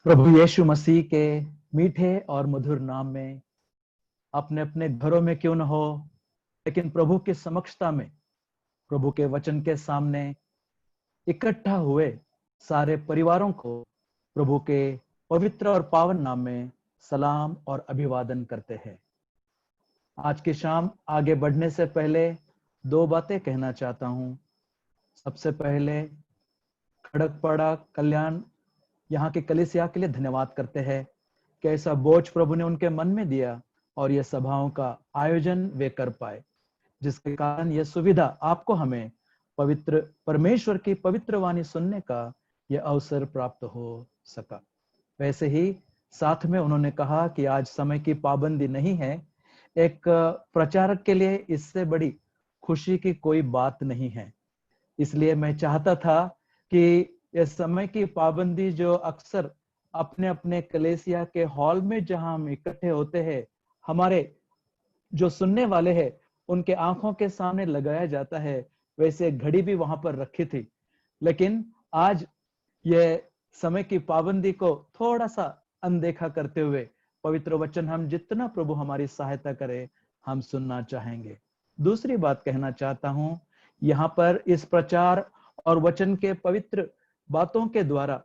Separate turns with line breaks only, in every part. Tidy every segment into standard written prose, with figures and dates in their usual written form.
प्रभु यीशु मसीह के मीठे और मधुर नाम में अपने अपने घरों में क्यों न हो, लेकिन प्रभु की समक्षता में, प्रभु के वचन के सामने इकट्ठा हुए सारे परिवारों को प्रभु के पवित्र और पावन नाम में सलाम और अभिवादन करते हैं। आज की शाम आगे बढ़ने से पहले दो बातें कहना चाहता हूं। सबसे पहले खड़कपाड़ा कल्याण यहाँ के कलीसिया के लिए धन्यवाद करते हैं कि ऐसा बोझ प्रभु ने उनके मन में दिया और यह सभाओं का आयोजन वे कर पाए, जिसके कारण यह सुविधा आपको हमें पवित्र परमेश्वर की पवित्र वाणी सुनने का यह अवसर प्राप्त हो सका। वैसे ही साथ में उन्होंने कहा कि आज समय की पाबंदी नहीं है। एक प्रचारक के लिए इससे बड़ी खुशी की कोई बात नहीं है। इसलिए मैं चाहता था कि यह समय की पाबंदी जो अक्सर अपने अपने कलीसिया के हॉल में जहां हम इकट्ठे होते हैं, हमारे जो सुनने वाले हैं उनके आंखों के सामने लगाया जाता है, वैसे घड़ी भी वहां पर रखी थी। लेकिन आज यह समय की पाबंदी को थोड़ा सा अनदेखा करते हुए पवित्र वचन हम जितना प्रभु हमारी सहायता करे हम सुनना चाहेंगे। दूसरी बात कहना चाहता हूं, यहाँ पर इस प्रचार और वचन के पवित्र बातों के द्वारा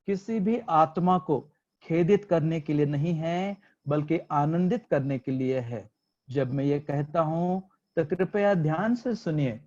किसी भी आत्मा को खेदित करने के लिए नहीं है, बल्कि आनंदित करने के लिए है। जब मैं ये कहता हूं तो कृपया ध्यान से सुनिए।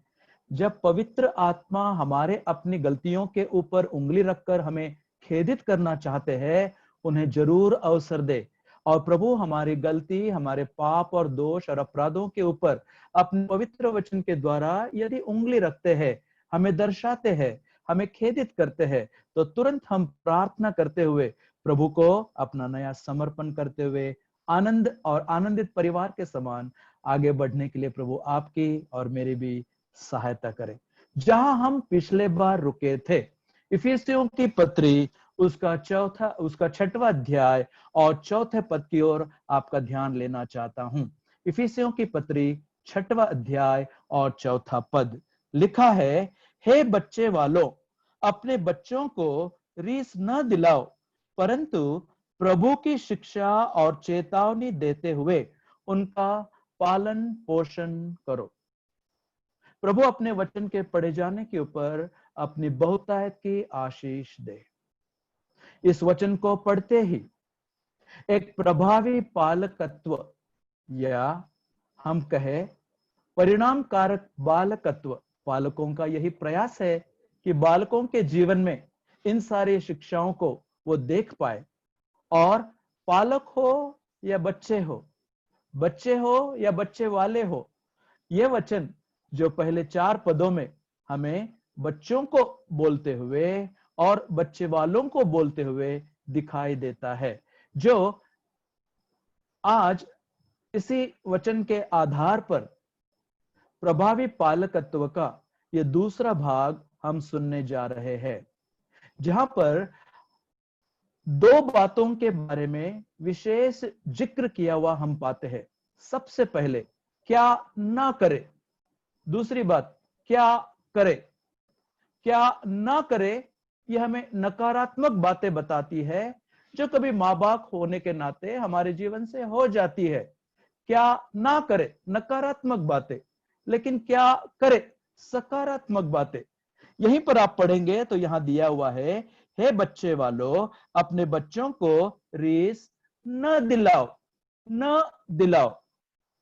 जब पवित्र आत्मा हमारे अपनी गलतियों के ऊपर उंगली रखकर हमें खेदित करना चाहते हैं, उन्हें जरूर अवसर दे। और प्रभु हमारी गलती, हमारे पाप और दोष और अपराधों के ऊपर अपने पवित्र वचन के द्वारा यदि उंगली रखते हैं, हमें दर्शाते हैं, हमें खेदित करते हैं, तो तुरंत हम प्रार्थना करते हुए प्रभु को अपना नया समर्पण करते हुए आनंद और आनंदित परिवार के समान आगे बढ़ने के लिए प्रभु आपकी और मेरी भी सहायता करे। जहां हम पिछले बार रुके थे, इफिसियों की पत्री उसका 6वां अध्याय और 4थे पद की ओर आपका ध्यान लेना चाहता हूं। इफिसियों की पत्री 6वां अध्याय और 4था पद लिखा है, हे बच्चे वालों, अपने बच्चों को रीस न दिलाओ, परंतु प्रभु की शिक्षा और चेतावनी देते हुए उनका पालन पोषण करो। प्रभु अपने वचन के पढ़े जाने के ऊपर अपनी बहुतायत की आशीष दे। इस वचन को पढ़ते ही एक प्रभावी पालकत्व या हम कहे परिणाम कारक बालकत्व, पालकों का यही प्रयास है कि बालकों के जीवन में इन सारी शिक्षाओं को वो देख पाए। और पालक हो या बच्चे हो या बच्चे वाले हो, ये वचन जो पहले 4 पदों में हमें बच्चों को बोलते हुए और बच्चे वालों को बोलते हुए दिखाई देता है, जो आज इसी वचन के आधार पर प्रभावी पालकत्व का यह दूसरा भाग हम सुनने जा रहे हैं, जहां पर 2 बातों के बारे में विशेष जिक्र किया हुआ हम पाते हैं। सबसे पहले क्या ना करे, दूसरी बात क्या करे। क्या ना करे यह हमें नकारात्मक बातें बताती है, जो कभी माँ बाप होने के नाते हमारे जीवन से हो जाती है। क्या ना करे नकारात्मक बातें, लेकिन क्या करे सकारात्मक बातें। यहीं पर आप पढ़ेंगे तो यहां दिया हुआ है, हे बच्चे वालों, अपने बच्चों को रीस न दिलाओ,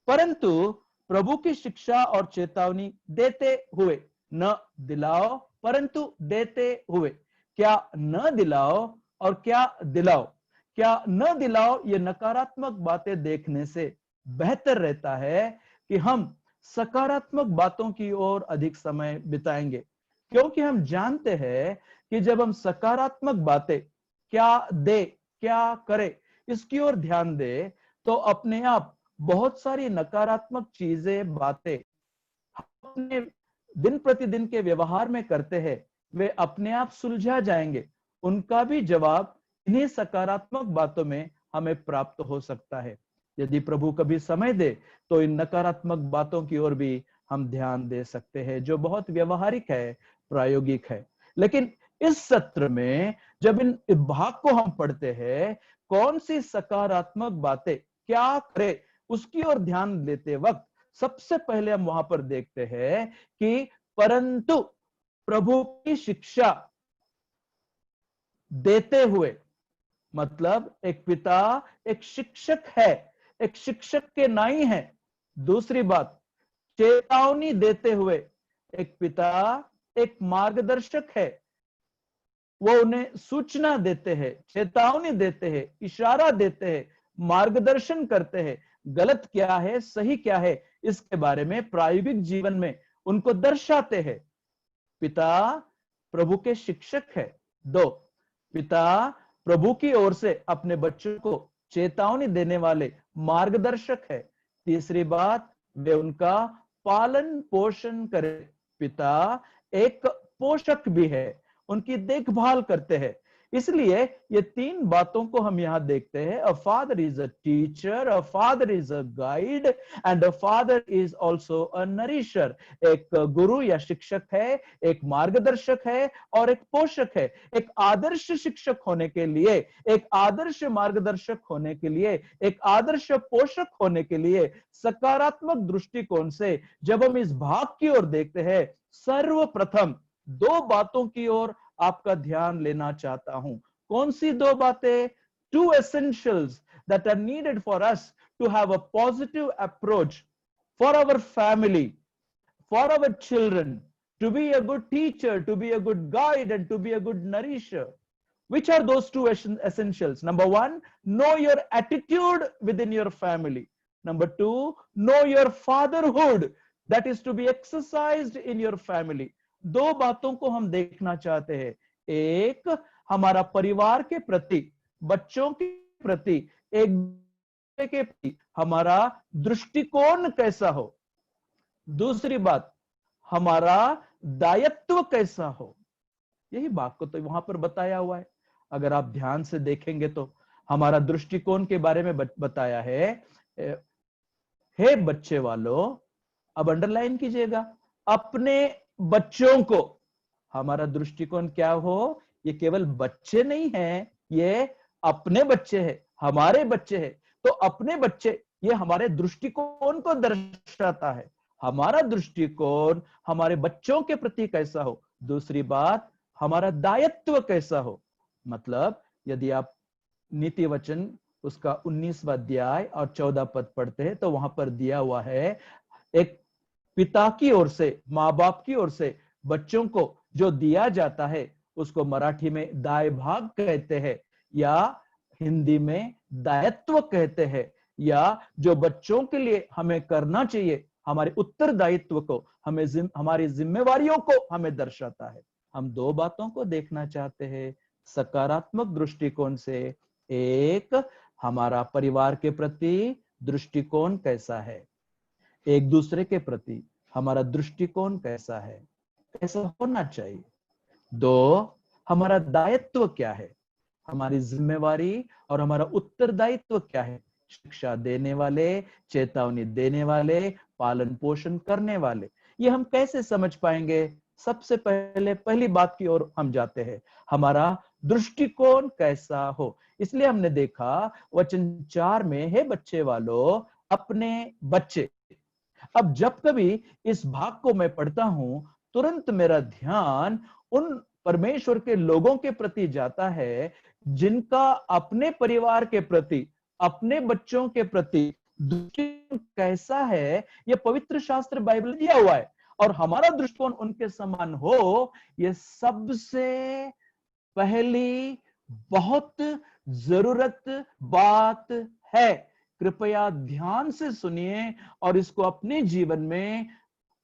परंतु प्रभु की शिक्षा और चेतावनी देते हुए। न दिलाओ परंतु देते हुए। क्या न दिलाओ और क्या दिलाओ। क्या न दिलाओ ये नकारात्मक बातें देखने से बेहतर रहता है कि हम सकारात्मक बातों की ओर अधिक समय बिताएंगे, क्योंकि हम जानते हैं कि जब हम सकारात्मक बातें क्या दे क्या करे इसकी ओर ध्यान दे, तो अपने आप बहुत सारी नकारात्मक चीजें बातें अपने दिन प्रतिदिन के व्यवहार में करते हैं, वे अपने आप सुलझा जाएंगे। उनका भी जवाब इन्हीं सकारात्मक बातों में हमें प्राप्त हो सकता है। यदि प्रभु कभी समय दे तो इन नकारात्मक बातों की ओर भी हम ध्यान दे सकते हैं, जो बहुत व्यवहारिक है, प्रायोगिक है। लेकिन इस सत्र में जब इन भाग को हम पढ़ते हैं, कौन सी सकारात्मक बातें क्या करे उसकी ओर ध्यान देते वक्त सबसे पहले हम वहां पर देखते हैं कि परंतु प्रभु की शिक्षा देते हुए, मतलब एक पिता एक शिक्षक है, एक शिक्षक के नाई है। दूसरी बात, चेतावनी देते हुए, एक पिता एक मार्गदर्शक है, वो उन्हें सूचना देते हैं, चेतावनी देते हैं, इशारा देते हैं, मार्गदर्शन करते हैं, गलत क्या है सही क्या है इसके बारे में प्रायोगिक जीवन में उनको दर्शाते हैं। पिता प्रभु के शिक्षक है। दो, पिता प्रभु की ओर से अपने बच्चों को चेतावनी देने वाले मार्गदर्शक है। तीसरी बात, वे उनका पालन पोषण करे। पिता एक पोषक भी है, उनकी देखभाल करते हैं। इसलिए ये तीन बातों को हम यहां देखते हैं। A father is a teacher, a father is a guide and a father is also a nourisher. एक गुरु या शिक्षक है, एक मार्गदर्शक है और एक पोषक है। एक आदर्श शिक्षक होने के लिए, एक आदर्श मार्गदर्शक होने के लिए, एक आदर्श पोषक होने के लिए सकारात्मक दृष्टिकोण से जब हम इस भाग की ओर देखते हैं, सर्वप्रथम दो बातों की ओर आपका ध्यान लेना चाहता हूं। कौन सी दो बातें? Two essentials that are needed for us to have a positive approach for our family, for our children, to be a good teacher, to be a good guide, and to be a good nourisher. Which are those two essentials? Number one, know your attitude within your family. Number two, know your fatherhood that is to be exercised in your family. दो बातों को हम देखना चाहते हैं। एक, हमारा परिवार के प्रति, बच्चों के प्रति, एक दूसरे के प्रति हमारा दृष्टिकोण कैसा हो। दूसरी बात, हमारा दायित्व कैसा हो। यही बात को तो वहां पर बताया हुआ है। अगर आप ध्यान से देखेंगे तो हमारा दृष्टिकोण के बारे में बताया है। हे बच्चे वालों, अब अंडरलाइन कीजिएगा, अपने बच्चों को, हमारा दृष्टिकोण क्या हो। ये केवल बच्चे नहीं है, ये अपने बच्चे हैं, हमारे बच्चे हैं। तो अपने बच्चे, ये हमारे दृष्टिकोण को दर्शाता है। हमारा दृष्टिकोण हमारे बच्चों के प्रति कैसा हो। दूसरी बात, हमारा दायित्व कैसा हो। मतलब यदि आप नीति वचन उसका 19वां अध्याय और 14 पद पढ़ते हैं तो वहां पर दिया हुआ है, एक पिता की ओर से, माँ बाप की ओर से बच्चों को जो दिया जाता है उसको मराठी में दाय भाग कहते हैं या हिंदी में दायित्व कहते हैं, या जो बच्चों के लिए हमें करना चाहिए, हमारे उत्तरदायित्व को, हमें हमारी जिम्मेवारियों को हमें दर्शाता है। हम दो बातों को देखना चाहते हैं सकारात्मक दृष्टिकोण से। एक, हमारा परिवार के प्रति दृष्टिकोण कैसा है, एक दूसरे के प्रति हमारा दृष्टिकोण कैसा है, कैसा होना चाहिए। दो, हमारा दायित्व क्या है, हमारी जिम्मेवारी और हमारा उत्तरदायित्व क्या है। शिक्षा देने वाले, चेतावनी देने वाले, पालन पोषण करने वाले। ये हम कैसे समझ पाएंगे? सबसे पहले पहली बात की ओर हम जाते हैं, हमारा दृष्टिकोण कैसा हो। इसलिए हमने देखा वचन 4 में, हे बच्चे वालों अपने बच्चे। अब जब कभी इस भाग को मैं पढ़ता हूं, तुरंत मेरा ध्यान उन परमेश्वर के लोगों के प्रति जाता है जिनका अपने परिवार के प्रति, अपने बच्चों के प्रति दृष्टिकोण कैसा है। ये पवित्र शास्त्र बाइबल दिया हुआ है और हमारा दृष्टिकोण उनके समान हो, ये सबसे पहली बहुत जरूरत बात है। कृपया ध्यान से सुनिए और इसको अपने जीवन में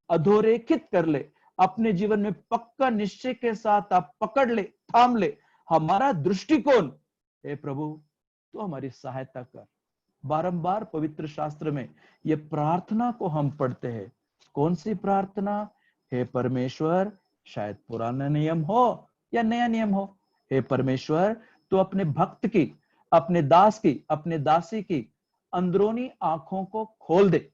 अधोरेखित कर ले, अपने जीवन में पक्का निश्चय के साथ आप पकड़ ले, थाम ले। हमारा दृष्टिकोण, हे प्रभु तो हमारी सहायता कर। बारंबार पवित्र शास्त्र में ये प्रार्थना को हम पढ़ते हैं। कौन सी प्रार्थना? हे परमेश्वर, शायद पुराना नियम हो या नया नियम हो, हे परमेश्वर तो अपने भक्त की, अपने दास की, अपने दासी की अंदरूनी आंखों को खोल दे।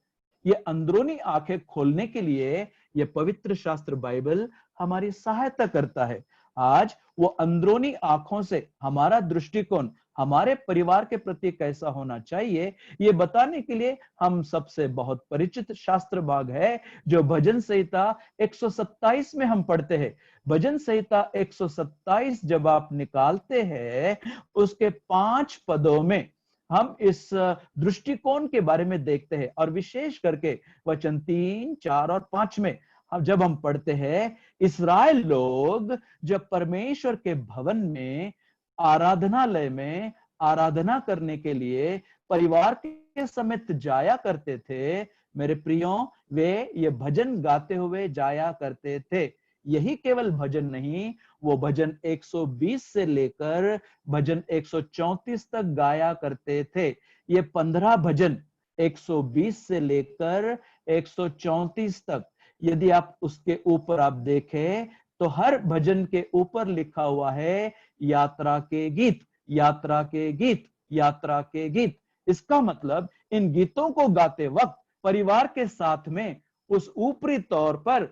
ये अंदरूनी आंखें खोलने के लिए ये पवित्र शास्त्र बाइबल हमारी सहायता करता है। आज वो अंदरूनी आंखों से हमारा दृष्टिकोण हमारे परिवार के प्रति कैसा होना चाहिए, ये बताने के लिए हम सबसे बहुत परिचित शास्त्र भाग है जो भजन संहिता 127 में हम पढ़ते हैं। भजन संहिता 127 जब आप निकालते हैं, उसके 5 पदों में हम इस दृष्टिकोण के बारे में देखते हैं, और विशेष करके वचन 3, 4 और 5 में जब हम पढ़ते हैं, इस्राएल लोग जब परमेश्वर के भवन में, आराधनालय में आराधना करने के लिए परिवार के समेत जाया करते थे, मेरे प्रियो, वे ये भजन गाते हुए जाया करते थे। यही केवल भजन नहीं, वो भजन 120 से लेकर भजन 134 तक गाया करते थे। ये 15 भजन 120 से लेकर 134 तक, यदि आप उसके ऊपर आप देखें तो हर भजन के ऊपर लिखा हुआ है यात्रा के गीत, यात्रा के गीत, यात्रा के गीत। इसका मतलब इन गीतों को गाते वक्त परिवार के साथ में उस ऊपरी तौर पर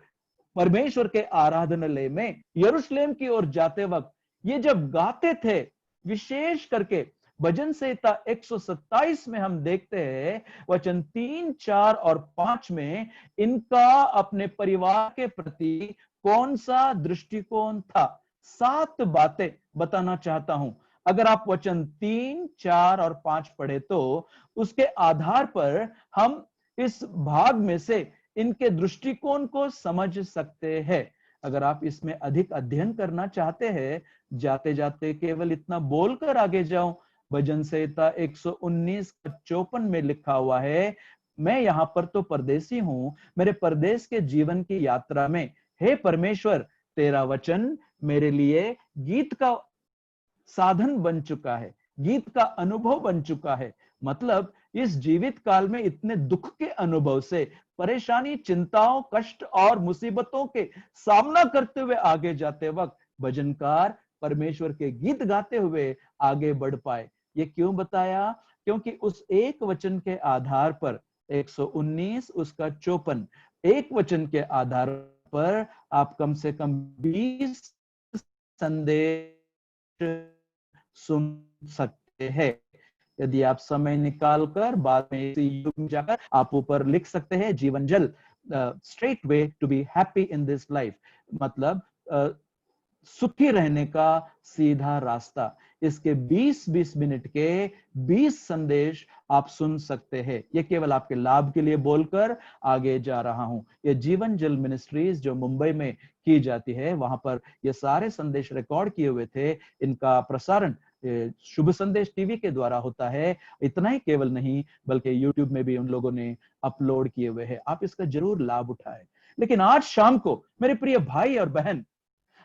परमेश्वर के आराधनालय में यरूशलेम की ओर जाते वक्त ये जब गाते थे, विशेष करके भजन संहिता 127 में हम देखते हैं वचन 3, 4 और 5 में इनका अपने परिवार के प्रति कौन सा दृष्टिकोण था। 7 बातें बताना चाहता हूं। अगर आप वचन 3, 4 और 5 पढ़े तो उसके आधार पर हम इस भाग में से इनके दृष्टिकोण को समझ सकते हैं। अगर आप इसमें अधिक अध्ययन करना चाहते हैं, जाते जाते केवल इतना बोलकर आगे जाऊं, भजन संहिता 119:54 में लिखा हुआ है, मैं यहां पर तो परदेसी हूं, मेरे परदेश के जीवन की यात्रा में हे परमेश्वर, तेरा वचन मेरे लिए गीत का साधन बन चुका है, गीत का अनुभव बन चुका है। मतलब इस जीवित काल में इतने दुख के अनुभव से, परेशानी, चिंताओं, कष्ट और मुसीबतों के सामना करते हुए आगे जाते वक्त भजनकार परमेश्वर के गीत गाते हुए आगे बढ़ पाए। ये क्यों बताया? क्योंकि उस एक वचन के आधार पर 119 उसका 54, एक वचन के आधार पर आप कम से कम 20 संदेश सुन सकते हैं। यदि आप समय निकालकर बाद में यूट्यूब में जाकर आप ऊपर लिख सकते हैं जीवन जल, straight way to be happy in this life, मतलब सुखी रहने का सीधा रास्ता। इसके 20-20 मिनट के 20 संदेश आप सुन सकते हैं। ये केवल आपके लाभ के लिए बोलकर आगे जा रहा हूं। ये जीवन जल मिनिस्ट्रीज जो मुंबई में की जाती है, वहां पर ये सारे संदेश रिकॉर्ड किए हुए थे। इनका प्रसारण शुभ संदेश टीवी के द्वारा होता है। इतना ही केवल नहीं, बल्कि यूट्यूब में भी उन लोगों ने अपलोड किए हुए हैं। आप इसका जरूर लाभ उठाएं। लेकिन आज शाम को मेरे प्रिय भाई और बहन,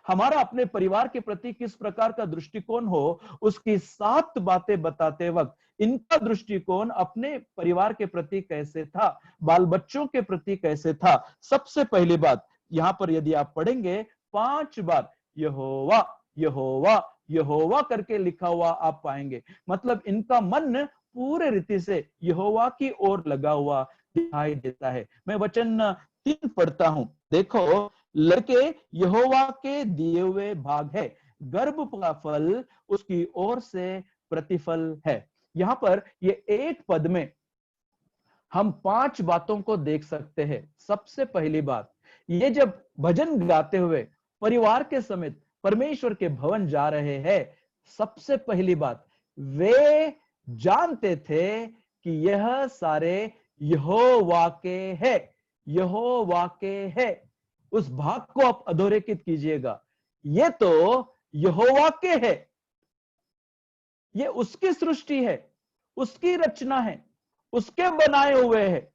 हमारा अपने परिवार के प्रति किस प्रकार का दृष्टिकोण हो, उसकी 7 बातें बताते वक्त इनका दृष्टिकोण अपने परिवार के प्रति कैसे था, बाल बच्चों के प्रति कैसे था। सबसे पहली बात यहां पर यदि आप पढ़ेंगे 5 बार यहोवा यहोवा यहोवा करके लिखा हुआ आप पाएंगे। मतलब इनका मन पूरे रीति से यहोवा की ओर लगा हुआ दिखाई देता है। मैं वचन 3 पढ़ता हूं, देखो, लड़के यहोवा के दिए हुए भाग है, गर्भ का फल उसकी ओर से प्रतिफल है। यहां पर ये एक पद में हम 5 बातों को देख सकते हैं। सबसे पहली बात, ये जब भजन गाते हुए परिवार के समेत परमेश्वर के भवन जा रहे हैं, सबसे पहली बात, वे जानते थे कि यह सारे यहोवा के है, यहोवा के है। उस भाग को आप अधोरेखित कीजिएगा, ये तो यहोवा के है, ये उसकी सृष्टि है, उसकी रचना है, उसके बनाए हुए है।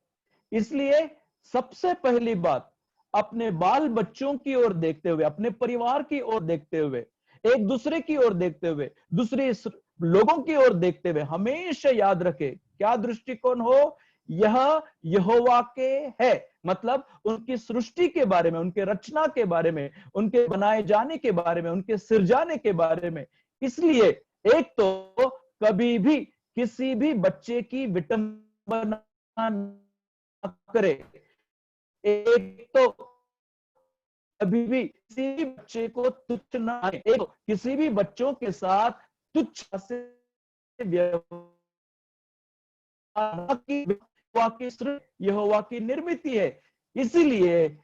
इसलिए सबसे पहली बात, अपने बाल बच्चों की ओर देखते हुए, अपने परिवार की ओर देखते हुए, एक दूसरे की ओर देखते हुए, दूसरे लोगों की ओर देखते हुए हमेशा याद रखे क्या दृष्टिकोण हो, यह यहोवा के है। मतलब उनकी सृष्टि के बारे में, उनके रचना के बारे में, उनके बनाए जाने के बारे में, उनके सिरजाने के बारे में। इसलिए एक तो कभी भी किसी भी बच्चे की विटंबना न करे, एक तो कभी भी किसी भी बच्चे को तुच्छ ना, किसी भी बच्चों के साथ तुच्छ से यहोवा की निर्मित है। इसीलिए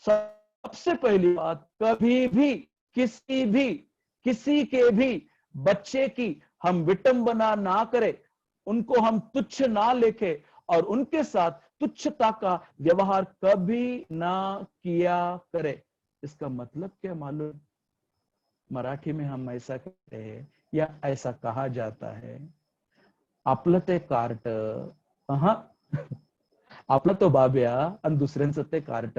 सबसे पहली बात, कभी भी किसी के भी बच्चे की हम विटंबना ना करें, उनको हम तुच्छ ना लेके और उनके साथ तुच्छता का व्यवहार कभी ना किया करे। इसका मतलब क्या मालूम? मराठी में हम ऐसा कहते हैं या ऐसा कहा जाता है, आपलं ते कार्ट, आपलं तो बाब्या और दुसऱ्यांचं ते कार्ट।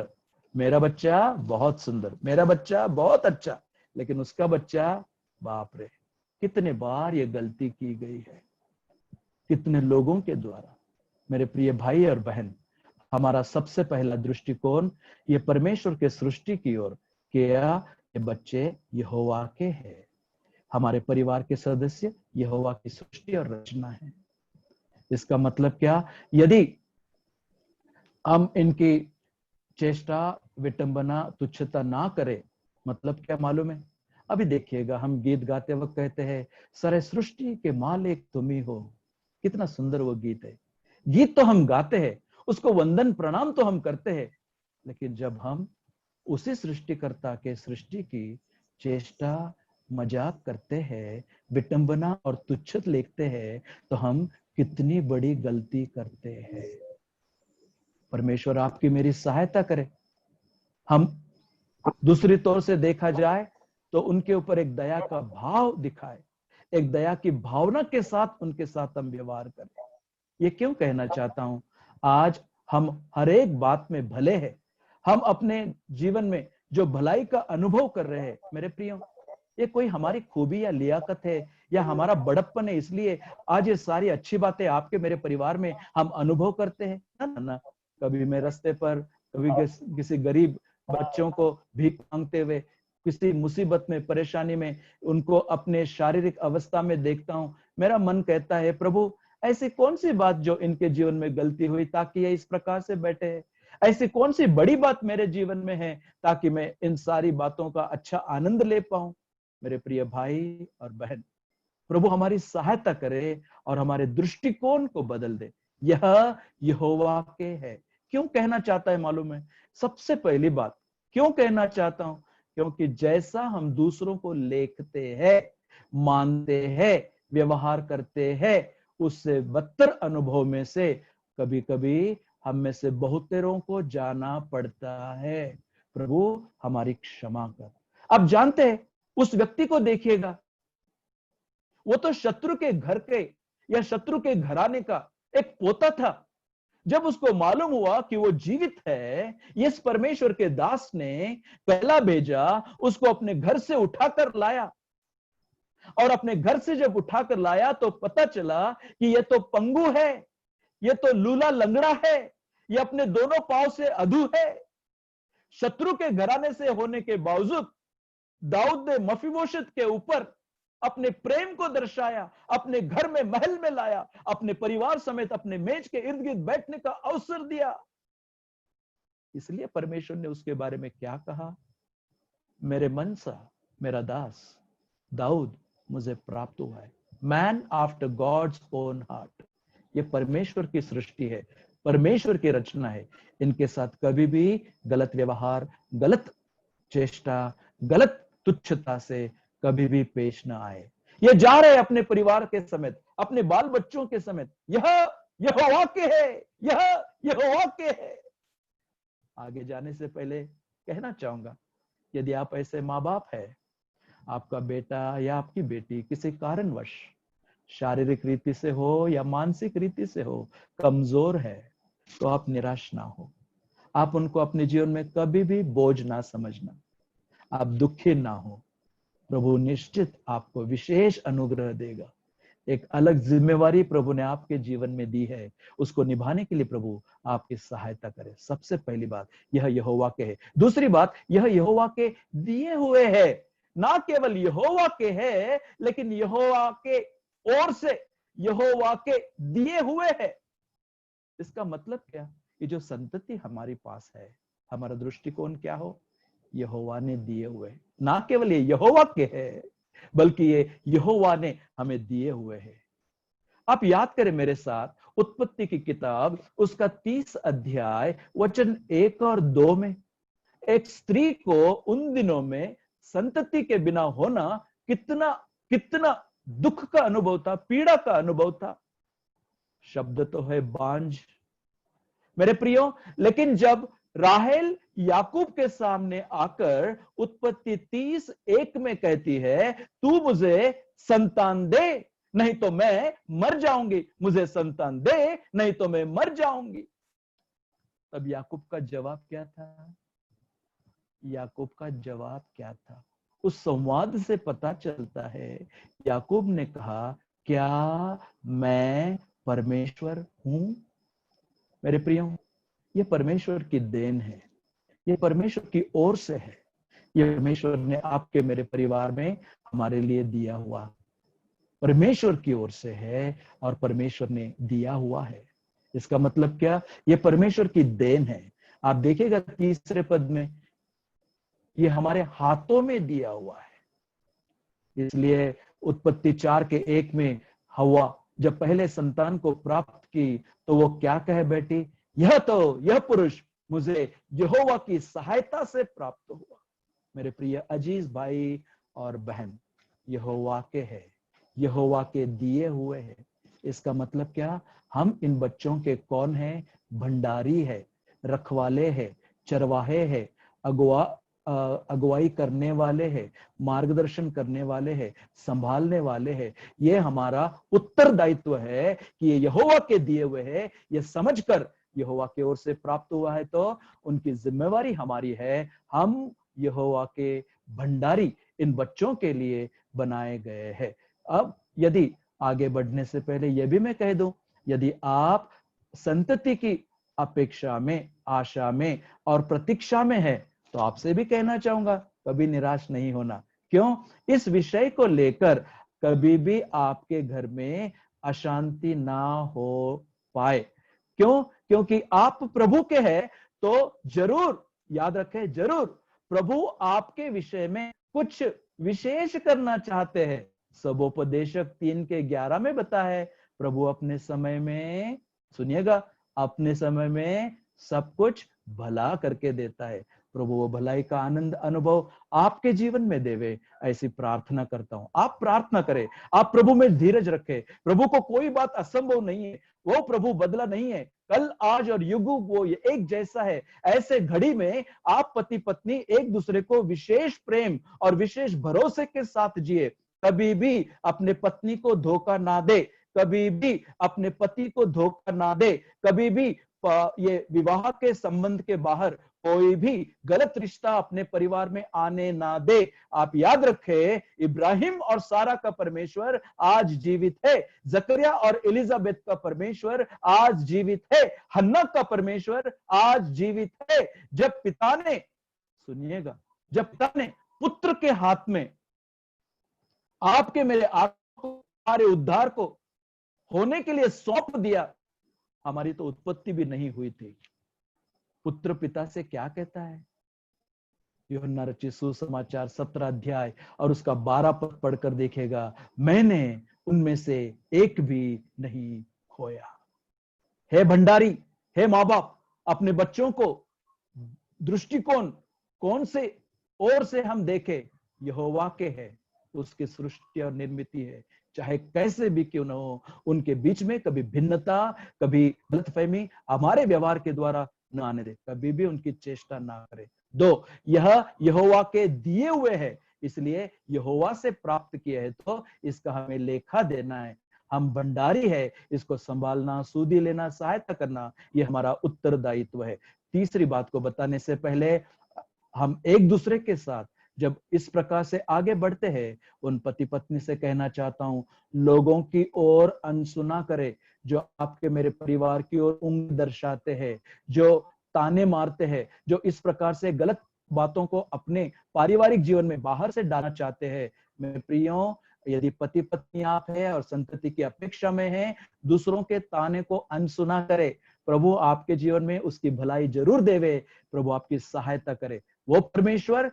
मेरा बच्चा बहुत सुंदर, मेरा बच्चा बहुत अच्छा, लेकिन उसका बच्चा, बाप रे, कितने बार ये गलती की गई है, कितने लोगों के द्वारा। मेरे प्रिय भाई और बहन, हमारा सबसे पहला दृष्टिकोण ये परमेश्वर के सृष्टि की ओर, क्या ये बच्चे यहोवा के हैं, हमारे परिवार के सदस्य यहोवा की सृष्टि और रचना है। इसका मतलब क्या? यदि हम इनकी चेष्टा, विटंबना, तुच्छता ना करें, मतलब क्या मालूम है? अभी देखिएगा, हम गीत गाते वक्त कहते हैं, सारे सृष्टि के मालिक तुम ही हो। कितना सुंदर वो गीत है। गीत तो हम गाते हैं, उसको वंदन प्रणाम तो हम करते हैं, लेकिन जब हम उसी सृष्टिकर्ता के सृष्टि की चेष्टा, मजाक करते हैं, विटंबना और तुच्छत लेते हैं, तो हम कितनी बड़ी गलती करते हैं। परमेश्वर आपकी मेरी सहायता करे। हम दूसरी तौर से देखा जाए तो उनके ऊपर एक दया का भाव दिखाए, एक दया की भावना के साथ उनके साथ हम व्यवहार करें। ये क्यों कहना चाहता हूं? आज हम हर एक बात में भले हैं, हम अपने जीवन में जो भलाई का अनुभव कर रहे हैं, मेरे प्रियो, ये कोई हमारी खूबी या लियाकत है या हमारा बड़प्पन है, इसलिए आज ये सारी अच्छी बातें आपके मेरे परिवार में हम अनुभव करते हैं? ना ना ना। कभी मैं रास्ते पर, कभी किसी गरीब बच्चों को भीख मांगते हुए, किसी मुसीबत में, परेशानी में, उनको अपने शारीरिक अवस्था में देखता हूं, मेरा मन कहता है, प्रभु ऐसी कौन सी बात जो इनके जीवन में गलती हुई ताकि ये इस प्रकार से बैठे हैं? ऐसी कौन सी बड़ी बात मेरे जीवन में है ताकि मैं इन सारी बातों का अच्छा आनंद ले पाऊं? मेरे प्रिय भाई और बहन, प्रभु हमारी सहायता करे और हमारे दृष्टिकोण को बदल दे। यह यहोवा के है। क्यों कहना चाहता है मालूम है? सबसे पहली बात क्यों कहना चाहता हूं? क्योंकि जैसा हम दूसरों को लेखते हैं, मानते हैं, व्यवहार करते हैं, उससे बदतर अनुभव में से कभी कभी हम में से बहुतेरों को जाना पड़ता है। प्रभु हमारी क्षमा कर। आप जानते हैं, उस व्यक्ति को देखिएगा, वो तो शत्रु के घर के या शत्रु के घराने का एक पोता था। जब उसको मालूम हुआ कि वो जीवित है, इस परमेश्वर के दास ने पहला भेजा, उसको अपने घर से उठाकर लाया, और अपने घर से जब उठाकर लाया तो पता चला कि ये तो पंगु है, ये तो लूला लंगड़ा है, ये अपने दोनों पांव से अधू है। शत्रु के घराने से होने के बावजूद दाऊद ने मफीबोशेत के ऊपर अपने प्रेम को दर्शाया, अपने घर में, महल में लाया, अपने परिवार समेत अपने मेज के इर्द गिर्द बैठने का अवसर दिया। इसलिए परमेश्वर ने उसके बारे में क्या कहा? मेरे मन सा मेरा दास दाऊद मुझे प्राप्त हुआ है, man after God's own heart. ये परमेश्वर की सृष्टि है, परमेश्वर की रचना है। इनके साथ कभी भी गलत व्यवहार, गलत चेष्टा, गलत तुच्छता से कभी भी पेश ना आए। ये जा रहे अपने परिवार के समेत, अपने बाल बच्चों के समेत, यह यहोवा के है, यह यहोवा के है। आगे जाने से पहले कहना चाहूंगा, यदि आप ऐसे माँ बाप है, आपका बेटा या आपकी बेटी किसी कारणवश शारीरिक रीति से हो या मानसिक रीति से हो कमजोर है, तो आप निराश ना हो। आप उनको अपने जीवन में कभी भी बोझ ना समझना, आप दुखी ना हो। प्रभु निश्चित आपको विशेष अनुग्रह देगा। एक अलग जिम्मेवारी प्रभु ने आपके जीवन में दी है, उसको निभाने के लिए प्रभु आपकी सहायता करे। सबसे पहली बात, यह यहोवा के है। दूसरी बात, यह यहोवा के दिए हुए है। ना केवल यहोवा के है, लेकिन यहोवा के ओर से, यहोवा के दिए हुए है। इसका मतलब क्या? ये जो संतति हमारे पास है, हमारा दृष्टिकोण क्या हो? यहोवा ने दिए हुए हैं। ना केवल ये यहोवा के हैं, बल्कि ये यहोवा ने हमें दिए हुए हैं। आप याद करें मेरे साथ, उत्पत्ति की किताब उसका 30 अध्याय वचन 1 और 2 में एक स्त्री को उन दिनों में संतति के बिना होना कितना कितना दुख का अनुभव था, पीड़ा का अनुभव था। शब्द तो है बांझ मेरे प्रियो, लेकिन जब राहेल याकूब के सामने आकर उत्पत्ति 30:1 में कहती है, तू मुझे संतान दे नहीं तो मैं मर जाऊंगी, मुझे संतान दे नहीं तो मैं मर जाऊंगी। तब याकूब का जवाब क्या था? याकूब का जवाब क्या था? उस संवाद से पता चलता है, याकूब ने कहा, क्या मैं परमेश्वर हूं? मेरे प्रियो, ये परमेश्वर की देन है, ये परमेश्वर की ओर से है, ये परमेश्वर ने आपके मेरे परिवार में हमारे लिए दिया हुआ, परमेश्वर की ओर से है और परमेश्वर ने दिया हुआ है। इसका मतलब क्या? ये परमेश्वर की देन है। आप देखिएगा 3 पद में, ये हमारे हाथों में दिया हुआ है। इसलिए उत्पत्ति 4:1 में हव्वा जब पहले संतान को प्राप्त की तो वो क्या कहे, बेटी यह पुरुष मुझे यहोवा की सहायता से प्राप्त हुआ। मेरे प्रिय अजीज भाई और बहन, यहोवा के है, यहोवा के दिए हुए है। इसका मतलब क्या? हम इन बच्चों के कौन है? भंडारी है, रखवाले है, चरवाहे है, अगुवाई करने वाले हैं, मार्गदर्शन करने वाले हैं, संभालने वाले हैं। ये हमारा उत्तरदायित्व है कि ये यहोवा के दिए हुए है, ये समझकर यहोवा की ओर से प्राप्त हुआ है तो उनकी जिम्मेवारी हमारी है। हम यहोवा के भंडारी इन बच्चों के लिए बनाए गए हैं। अब यदि आगे बढ़ने से पहले यह भी मैं कह दूं, यदि आप संतति की अपेक्षा में, आशा में और प्रतीक्षा में है तो आपसे भी कहना चाहूंगा, कभी निराश नहीं होना। क्यों? इस विषय को लेकर कभी भी आपके घर में अशांति ना हो पाए। क्यों? क्योंकि आप प्रभु के हैं तो जरूर याद रखें, जरूर प्रभु आपके विषय में कुछ विशेष करना चाहते हैं। सबोपदेशक 3:11 में बता है, प्रभु अपने समय में, सुनिएगा, अपने समय में सब कुछ भला करके देता है। प्रभु वो भलाई का आनंद अनुभव आपके जीवन में देवे, ऐसी प्रार्थना करता हूं। आप प्रार्थना करें, आप प्रभु में धीरज रखें। प्रभु को कोई बात असंभव नहीं है, वो प्रभु बदला नहीं है, कल आज और युग वो एक जैसा है। ऐसे घड़ी में आप पति पत्नी एक दूसरे को विशेष प्रेम और विशेष भरोसे के साथ जिए। कभी भी अपने पत्नी को धोखा ना दे, कभी भी अपने पति को धोखा ना दे, कभी भी ये विवाह के संबंध के बाहर कोई भी गलत रिश्ता अपने परिवार में आने ना दे। आप याद रखें, इब्राहिम और सारा का परमेश्वर आज जीवित है, जकरिया और एलिजाबेथ का परमेश्वर आज जीवित है, हन्ना का परमेश्वर आज जीवित है। जब पिता ने, सुनिएगा, जब पिता ने पुत्र के हाथ में आपके मेरे हमारे उद्धार को होने के लिए सौंप दिया, हमारी तो उत्पत्ति भी नहीं हुई थी। पुत्र पिता से क्या कहता है? यूहन्ना रचित सुसमाचार 17 अध्याय और उसका 12 पद पढ़कर देखेगा, मैंने उनमें से एक भी नहीं खोया। हे भंडारी, हे माँ बाप, अपने बच्चों को दृष्टिकोण कौन से ओर से हम देखें? यहोवा के है, उसकी सृष्टि और निर्मिति है, चाहे कैसे भी क्यों न हो। उनके बीच में कभी भिन्नता, कभी गलतफहमी हमारे व्यवहार के द्वारा न आने दे, कभी भी उनकी चेष्टा ना करे। दो, यह यहोवा के दिए हुए है, इसलिए यहोवा से प्राप्त किए है तो इसका हमें लेखा देना है। हम भंडारी है, इसको संभालना, सूदी लेना, सहायता करना, ये हमारा उत्तरदायित्व है। तीसरी बात को बताने से पहले हम एक दूसरे के साथ जब इस प्रकार से आगे बढ़ते हैं, उन पति पत्नी से कहना चाहता हूं, लोगों की ओर अनसुना करे, जो आपके मेरे परिवार की ओर उंगली दर्शाते हैं, जो ताने मारते हैं, जो इस प्रकार से गलत बातों को अपने पारिवारिक जीवन में बाहर से डालना चाहते हैं। मेरे प्रियो, यदि पति पत्नी आप है और संतति की अपेक्षा में है, दूसरों के ताने को अनसुना करे। प्रभु आपके जीवन में उसकी भलाई जरूर देवे, प्रभु आपकी सहायता करे। वो परमेश्वर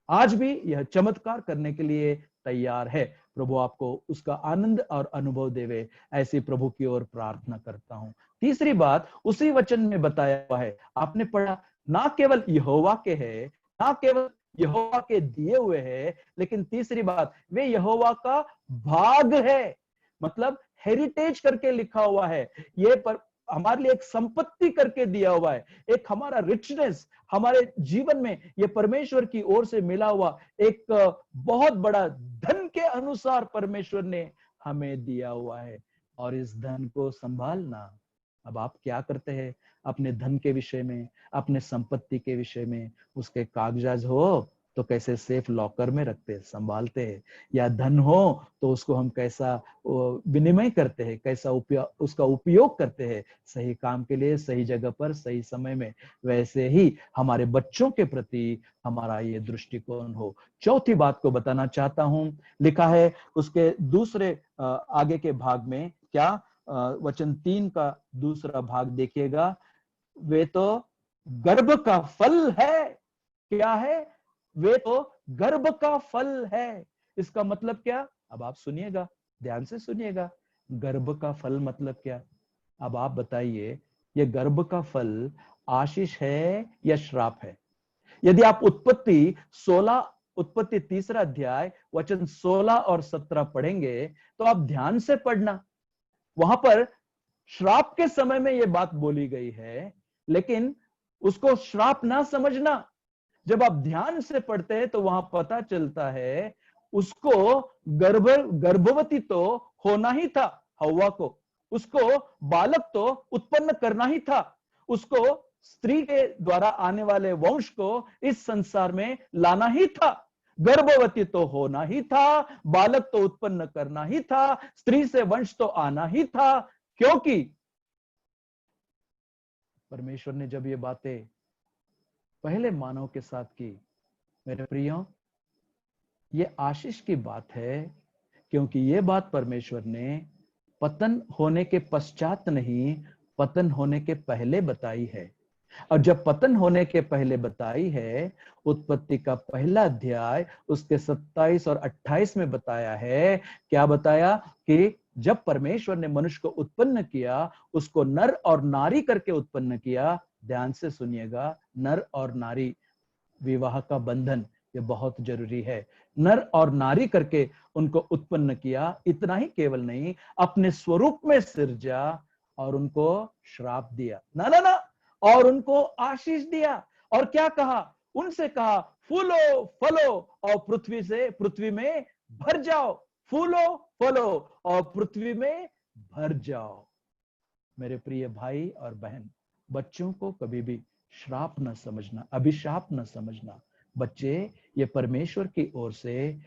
आज भी यह चमत्कार करने के लिए तैयार है। प्रभु आपको उसका आनंद और अनुभव देवे, ऐसी प्रभु की ओर प्रार्थना करता हूं। तीसरी बात उसी वचन में बताया हुआ है, आपने पढ़ा, ना केवल यहोवा के है, ना केवल यहोवा के दिए हुए है, लेकिन तीसरी बात, वे यहोवा का भाग है, मतलब हेरिटेज करके लिखा हुआ है। ये पर हमारे लिए एक संपत्ति करके दिया हुआ है, एक हमारा रिचनेस हमारे जीवन में ये परमेश्वर की ओर से मिला हुआ एक बहुत बड़ा धन के अनुसार परमेश्वर ने हमें दिया हुआ है। और इस धन को संभालना, अब आप क्या करते हैं अपने धन के विषय में, अपने संपत्ति के विषय में? उसके कागजात हो तो कैसे सेफ लॉकर में रखते हैं, संभालते हैं, या धन हो तो उसको हम कैसा विनिमय करते हैं, कैसा उसका उपयोग करते हैं सही काम के लिए, सही जगह पर, सही समय में। वैसे ही हमारे बच्चों के प्रति हमारा ये दृष्टिकोण हो। चौथी बात को बताना चाहता हूं, लिखा है उसके दूसरे आगे के भाग में, क्या वचन 3 का दूसरा भाग देखिएगा, वे तो गर्भ का फल है। क्या है? वे तो गर्भ का फल है। इसका मतलब क्या? अब आप सुनिएगा, ध्यान से सुनिएगा, गर्भ का फल मतलब क्या? अब आप बताइए, ये गर्भ का फल आशीष है या श्राप है? यदि आप उत्पत्ति तीसरा अध्याय वचन 16 और 17 पढ़ेंगे तो आप ध्यान से पढ़ना, वहां पर श्राप के समय में यह बात बोली गई है, लेकिन उसको श्राप ना समझना। जब आप ध्यान से पढ़ते हैं तो वहां पता चलता है उसको गर्भवती तो होना ही था, हव्वा को, उसको बालक तो उत्पन्न करना ही था, उसको स्त्री के द्वारा आने वाले वंश को इस संसार में लाना ही था, गर्भवती तो होना ही था, बालक तो उत्पन्न करना ही था, स्त्री से वंश तो आना ही था। क्योंकि परमेश्वर ने जब ये बातें पहले मानव के साथ की, मेरे प्रियो, ये आशीष की बात है, क्योंकि ये बात परमेश्वर ने पतन होने के पश्चात नहीं, पतन होने के पहले बताई है। और जब पतन होने के पहले बताई है, उत्पत्ति का पहला अध्याय उसके 27 और 28 में बताया है। क्या बताया? कि जब परमेश्वर ने मनुष्य को उत्पन्न किया, उसको नर और नारी करके उत्पन्न किया। ध्यान से सुनिएगा, नर और नारी, विवाह का बंधन ये बहुत जरूरी है। नर और नारी करके उनको उत्पन्न किया, इतना ही केवल नहीं, अपने स्वरूप में सिरजा और उनको श्राप दिया, ना ना ना, और उनको आशीष दिया। और क्या कहा? उनसे कहा, फूलो फलो और पृथ्वी में भर जाओ, फूलो फलो और पृथ्वी में भर जाओ। मेरे प्रिय भाई और बहन, बच्चों को कभी भी श्राप न समझना, अभिशाप न समझना। बच्चे ये परमेश्वर की ओर से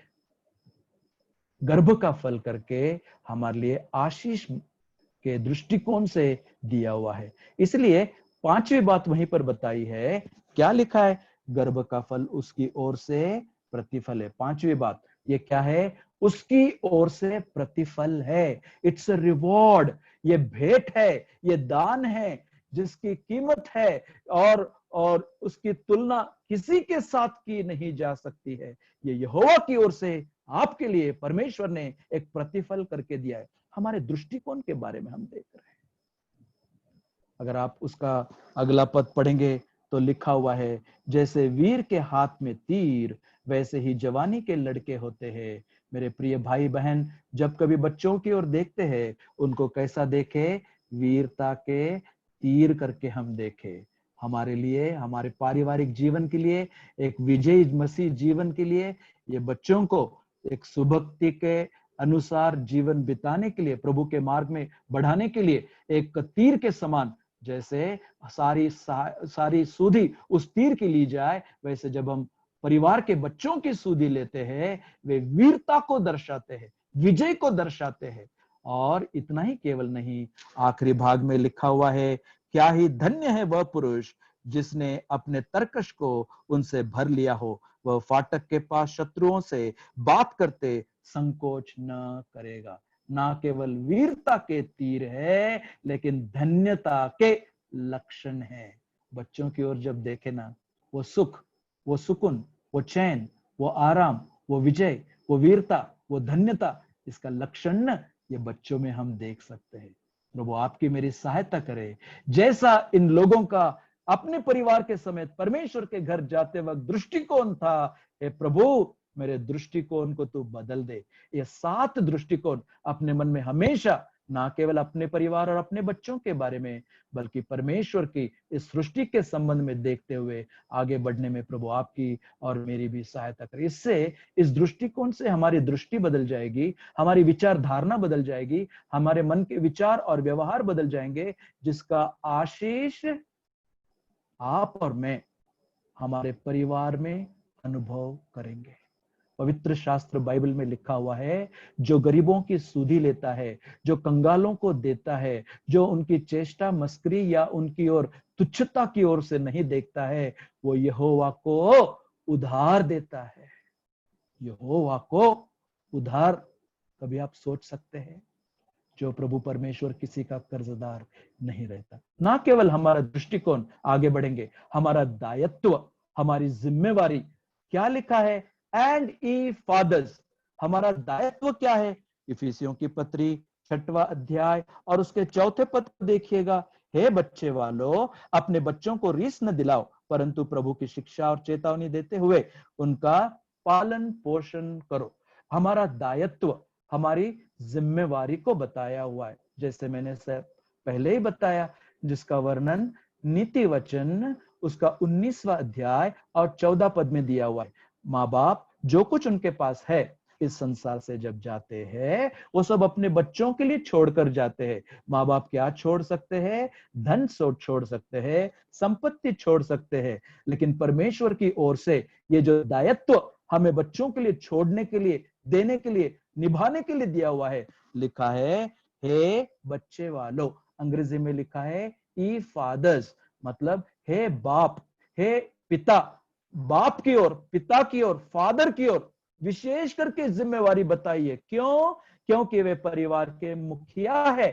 गर्भ का फल करके हमारे लिए आशीष के दृष्टिकोण से दिया हुआ है। इसलिए पांचवी बात वहीं पर बताई है, क्या लिखा है? गर्भ का फल उसकी ओर से प्रतिफल है। पांचवी बात ये क्या है? उसकी ओर से प्रतिफल है। इट्स अ रिवॉर्ड, ये भेंट है, ये दान है जिसकी कीमत है और उसकी तुलना किसी के साथ की नहीं जा सकती है। ये यहोवा की ओर से आपके लिए परमेश्वर ने एक प्रतिफल करके दिया है। हमारे दृष्टिकोण के बारे में हम देख रहे हैं। अगर आप उसका अगला पद पढ़ेंगे तो लिखा हुआ है, जैसे वीर के हाथ में तीर, वैसे ही जवानी के लड़के होते हैं। मेरे प्रिय भाई बहन, जब कभी बच्चों की ओर देखते हैं, उनको कैसा देखे? वीरता के तीर करके हम देखे। हमारे लिए, हमारे पारिवारिक जीवन के लिए, एक विजयी मसीह जीवन के लिए, ये बच्चों को एक सुभक्ति के अनुसार जीवन बिताने के लिए, प्रभु के मार्ग में बढ़ाने के लिए एक तीर के समान, जैसे सारी सुधि उस तीर की ली जाए, वैसे जब हम परिवार के बच्चों की सुधि लेते हैं, वे वीरता को दर्शाते हैं, विजय को दर्शाते हैं। और इतना ही केवल नहीं, आखिरी भाग में लिखा हुआ है, क्या ही धन्य है वह पुरुष जिसने अपने तरकश को उनसे भर लिया हो, वह फाटक के पास शत्रुओं से बात करते संकोच न करेगा। ना केवल वीरता के तीर है, लेकिन धन्यता के लक्षण है। बच्चों की ओर जब देखे ना, वो सुख, वो सुकून, वो चैन, वो आराम, वो विजय, वो वीरता, वो धन्यता, इसका लक्षण ये बच्चों में हम देख सकते हैं। प्रभु आपकी मेरी सहायता करे, जैसा इन लोगों का अपने परिवार के समेत परमेश्वर के घर जाते वक्त दृष्टिकोण था, हे प्रभु मेरे दृष्टिकोण को तू बदल दे। ये 7 दृष्टिकोण अपने मन में हमेशा, ना केवल अपने परिवार और अपने बच्चों के बारे में, बल्कि परमेश्वर की इस सृष्टि के संबंध में देखते हुए आगे बढ़ने में प्रभु आपकी और मेरी भी सहायता करे। इससे, इस दृष्टिकोण से हमारी दृष्टि बदल जाएगी, हमारी विचार धारणा बदल जाएगी, हमारे मन के विचार और व्यवहार बदल जाएंगे, जिसका आशीष आप और मैं हमारे परिवार में अनुभव करेंगे। पवित्र शास्त्र बाइबल में लिखा हुआ है, जो गरीबों की सुधि लेता है, जो कंगालों को देता है, जो उनकी चेष्टा मस्करी या उनकी ओर तुच्छता की ओर से नहीं देखता है, वो यहोवा को उधार देता है। यहोवा को उधार। कभी आप सोच सकते हैं, जो प्रभु परमेश्वर किसी का कर्जदार नहीं रहता। ना केवल हमारा दृष्टिकोण आगे बढ़ेंगे, हमारा दायित्व, हमारी जिम्मेवारी, क्या लिखा है, एंड ई फादर्स, हमारा दायित्व क्या है। इफिसियों की पत्री 6वां अध्याय और उसके 4थे पद को देखिएगा, हे बच्चे वालों, अपने बच्चों को रीस न दिलाओ, परंतु प्रभु की शिक्षा और चेतावनी देते हुए उनका पालन पोषण करो। हमारा दायित्व, हमारी जिम्मेवारी को बताया हुआ है, जैसे मैंने पहले ही बताया, जिसका वर्णन नीति वचन उसका 19वां अध्याय और 14 पद में दिया हुआ है। माँ बाप जो कुछ उनके पास है इस संसार से जब जाते हैं, वो सब अपने बच्चों के लिए छोड़कर जाते हैं। माँ बाप क्या छोड़ सकते हैं? धन छोड़ सकते हैं, संपत्ति छोड़ सकते हैं, लेकिन परमेश्वर की ओर से ये जो दायित्व हमें बच्चों के लिए छोड़ने के लिए, देने के लिए, निभाने के लिए दिया हुआ है, लिखा है, हे बच्चे वालों। अंग्रेजी में लिखा है ई फादर्स, मतलब हे बाप, हे पिता। बाप की ओर, पिता की ओर, फादर की ओर विशेष करके जिम्मेवारी बताइए। क्यों? क्योंकि वे परिवार के मुखिया है,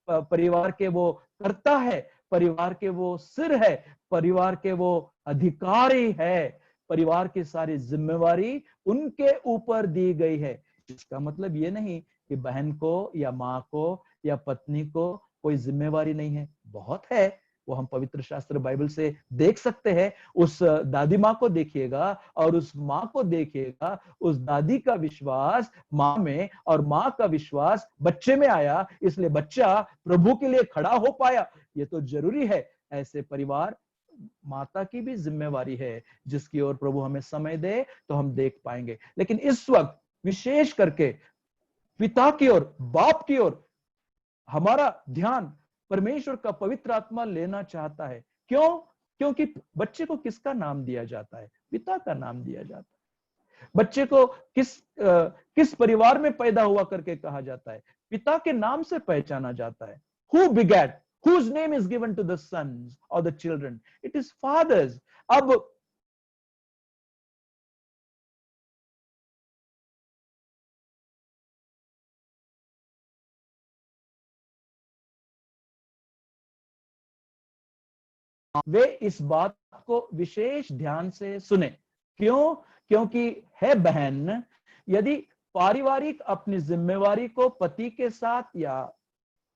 परिवार के वो कर्ता है, परिवार के वो सिर है, परिवार के वो अधिकारी है। परिवार की सारी जिम्मेवारी उनके ऊपर दी गई है। इसका मतलब ये नहीं कि बहन को या माँ को या पत्नी को कोई जिम्मेवारी नहीं है, बहुत है। वो हम पवित्र शास्त्र बाइबल से देख सकते हैं। उस दादी माँ को देखिएगा और उस माँ को देखिएगा, उस दादी का विश्वास माँ में और माँ का विश्वास बच्चे में आया, इसलिए बच्चा प्रभु के लिए खड़ा हो पाया। ये तो जरूरी है। ऐसे परिवार, माता की भी जिम्मेवारी है, जिसकी ओर प्रभु हमें समय दे तो हम देख पाएंगे। लेकिन इस वक्त विशेष करके पिता की ओर, बाप की ओर हमारा ध्यान परमेश्वर का पवित्र आत्मा लेना चाहता है। क्यों? क्योंकि बच्चे को किसका नाम दिया जाता है? पिता का नाम दिया जाता है। बच्चे को किस परिवार में पैदा हुआ करके कहा जाता है? पिता के नाम से पहचाना जाता है। Who begat? Whose name is given to the sons or the children? It is fathers. अब वे इस बात को विशेष ध्यान से सुने। क्यों? क्योंकि है बहन, यदि पारिवारिक अपनी जिम्मेवारी को पति के साथ या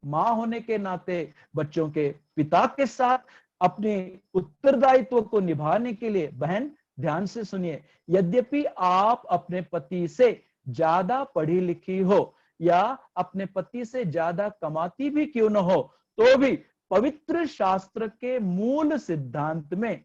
मां होने के नाते बच्चों के पिता के साथ अपने उत्तरदायित्व को निभाने के लिए, बहन ध्यान से सुनिए, यद्यपि आप अपने पति से ज्यादा पढ़ी लिखी हो या अपने पति से ज्यादा कमाती भी क्यों न हो, तो भी पवित्र शास्त्र के मूल सिद्धांत में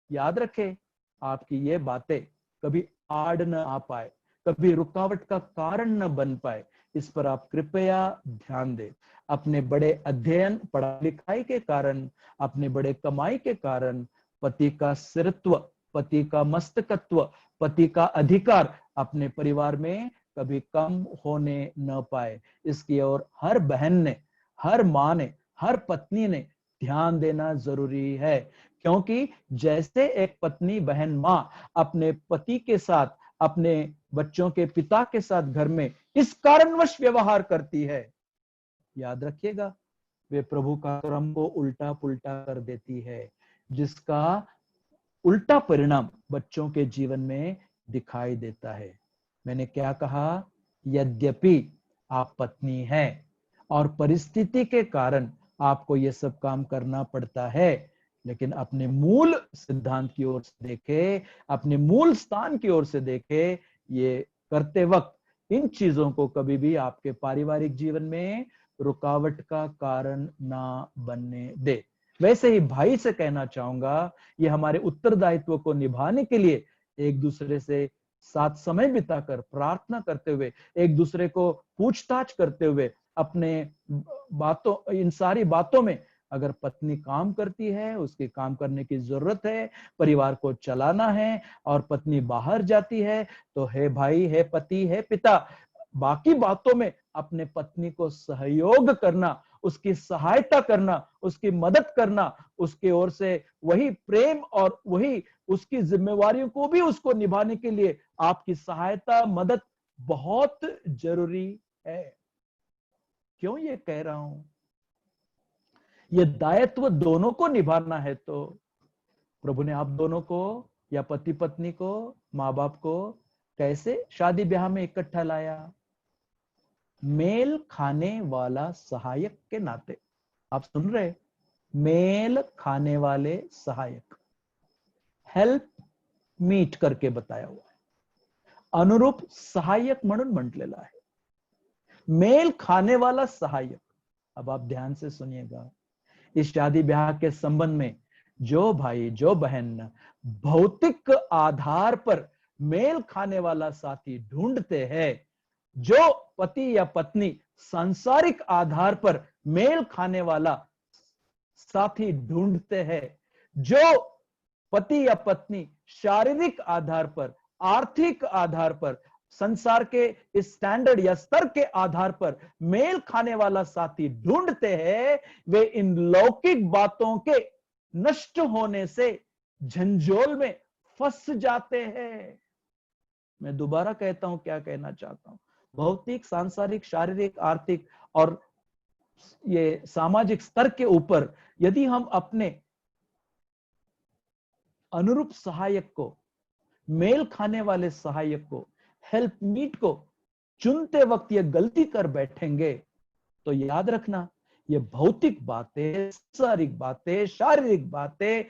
याद रखें, आपकी ये बातें कभी आड़ न आ पाए, कभी रुकावट का कारण न बन पाए, इस पर आप कृपया ध्यान दें। अपने बड़े अध्ययन, पढ़ाई लिखाई के कारण, अपने बड़े कमाई के कारण पति का सिरत्व, पति का मस्तकत्व, पति का अधिकार अपने परिवार में कभी कम होने न पाए, इसकी ओर हर बहन ने, हर माँ ने, हर पत्नी ने ध्यान देना जरूरी है। क्योंकि जैसे एक पत्नी, बहन, माँ अपने पति के साथ, अपने बच्चों के पिता के साथ घर में इस कारणवश व्यवहार करती है, याद रखिएगा, वे प्रभु का क्रम को उल्टा पुल्टा कर देती है, जिसका उल्टा परिणाम बच्चों के जीवन में दिखाई देता है। मैंने क्या कहा? यद्यपि आप पत्नी हैं और परिस्थिति के कारण आपको ये सब काम करना पड़ता है, लेकिन अपने मूल सिद्धांत की ओर से देखे, अपने मूल स्थान की ओर से देखे, ये करते वक्त इन चीजों को कभी भी आपके पारिवारिक जीवन में रुकावट का कारण ना बनने दे। वैसे ही भाई से कहना चाहूंगा, ये हमारे उत्तरदायित्व को निभाने के लिए एक दूसरे से साथ समय बिताकर प्रार्थना करते हुए, एक दूसरे को पूछताछ करते हुए, अपने बातों, इन सारी बातों में, अगर पत्नी काम करती है, उसके काम करने की जरूरत है, परिवार को चलाना है, और पत्नी बाहर जाती है, तो है भाई, है पति, है पिता, बाकी बातों में अपने पत्नी को सहयोग करना, उसकी सहायता करना, उसकी मदद करना, उसके ओर से वही प्रेम और वही उसकी जिम्मेवारियों को भी उसको निभाने के लिए आपकी सहायता, मदद बहुत जरूरी है। क्यों ये कह रहा हूं? ये दायित्व दोनों को निभाना है, तो प्रभु ने आप दोनों को, या पति पत्नी को, माँ बाप को कैसे शादी ब्याह में इकट्ठा लाया? मेल खाने वाला सहायक के नाते। आप सुन रहे? मेल खाने वाले सहायक, हेल्प मीट करके बताया हुआ है, अनुरूप सहायक म्हणून म्हटलेला आहे, मेल खाने वाला सहायक। अब आप ध्यान से सुनिएगा, इस शादी ब्याह के संबंध में जो भाई, जो बहन भौतिक आधार पर मेल खाने वाला साथी ढूंढते हैं, जो पति या पत्नी सांसारिक आधार पर मेल खाने वाला साथी ढूंढते हैं, जो पति या पत्नी शारीरिक आधार पर, आर्थिक आधार पर, संसार के इस स्टैंडर्ड या स्तर के आधार पर मेल खाने वाला साथी ढूंढते हैं, वे इन लौकिक बातों के नष्ट होने से झंझोल में फंस जाते हैं। मैं दोबारा कहता हूं, क्या कहना चाहता हूं? भौतिक, सांसारिक, शारीरिक, आर्थिक और ये सामाजिक स्तर के ऊपर यदि हम अपने अनुरूप सहायक को, मेल खाने वाले सहायक को, हेल्प मीट को चुनते वक्त ये गलती कर बैठेंगे, तो याद रखना, ये भौतिक बातें, सांसारिक बातें, शारीरिक बातें,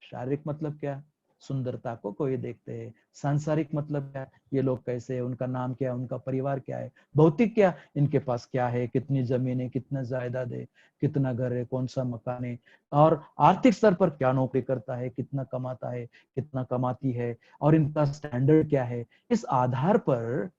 शारीरिक मतलब क्या? सुंदरता को कोई देखते हैं। सांसारिक मतलब क्या? ये लोग कैसे है, उनका नाम क्या है, उनका परिवार क्या है। भौतिक क्या? इनके पास क्या है, कितनी जमीन है, कितना जायदाद है, कितना घर है, कौन सा मकान है, और आर्थिक स्तर पर क्या नौकरी करता है, कितना कमाता है, कितना कमाती है, और इनका स्टैंडर्ड क्या है। इस आधार पर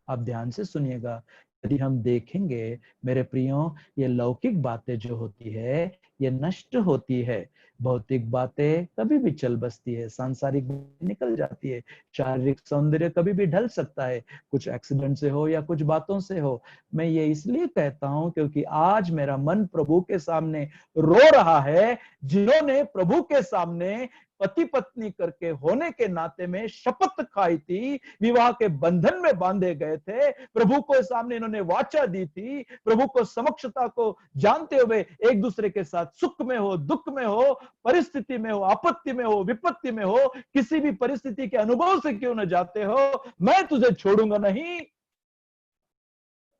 आप ध्यान से सुनिएगा, यदि हम देखेंगे मेरे प्रियो, ये लौकिक बातें जो होती है ये नष्ट होती है, भौतिक बातें कभी भी चल बसती है, सांसारिक निकल जाती है, शारीरिक सौंदर्य कभी भी ढल सकता है, कुछ एक्सीडेंट से हो या कुछ बातों से हो। मैं ये इसलिए कहता हूं क्योंकि आज मेरा मन प्रभु के सामने रो रहा है, जिन्होंने प्रभु के सामने पति पत्नी करके होने के नाते में शपथ खाई थी, विवाह के बंधन में बांधे गए थे, प्रभु को सामने इन्होंने वाचा दी थी, प्रभु को समक्षता को जानते हुए एक दूसरे के साथ सुख में हो, दुख में हो, परिस्थिति में हो, आपत्ति में हो, विपत्ति में हो, किसी भी परिस्थिति के अनुभव से क्यों न जाते हो, मैं तुझे छोड़ूंगा नहीं,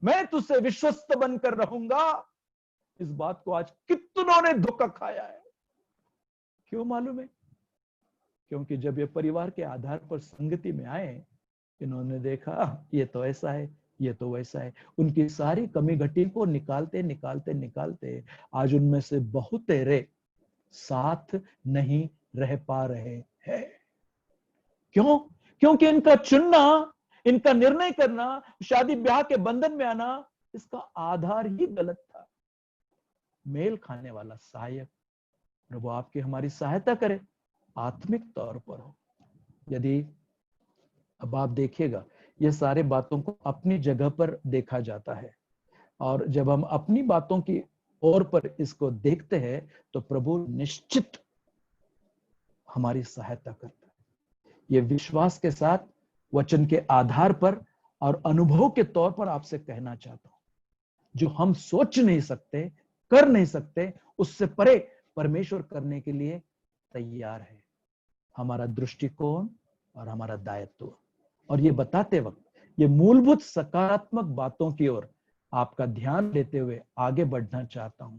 मैं तुझसे विश्वस्त बनकर रहूंगा। इस बात को आज कितनों ने धोखा खाया है। क्यों मालूम है? क्योंकि जब ये परिवार के आधार पर संगति में आए, इन्होंने देखा ये तो ऐसा है, ये तो वैसा है, उनकी सारी कमी घटी को निकालते निकालते निकालते आज उनमें से बहुतेरे साथ नहीं रह पा रहे हैं। क्यों? क्योंकि इनका चुनना, इनका निर्णय करना, शादी ब्याह के बंधन में आना, इसका आधार ही गलत था। मेल खाने वाला सहायक प्रभु आपकी हमारी सहायता करे, आत्मिक तौर पर हो। यदि अब आप देखिएगा, ये सारे बातों को अपनी जगह पर देखा जाता है, और जब हम अपनी बातों की ओर पर इसको देखते हैं तो प्रभु निश्चित हमारी सहायता करता है। ये विश्वास के साथ वचन के आधार पर और अनुभव के तौर पर आपसे कहना चाहता हूं, जो हम सोच नहीं सकते, कर नहीं सकते, उससे परे परमेश्वर करने के लिए तैयार है। हमारा दृष्टिकोण और हमारा दायित्व। और ये बताते वक्त ये मूलभूत सकारात्मक बातों की ओर आपका ध्यान देते हुए आगे बढ़ना चाहता हूं।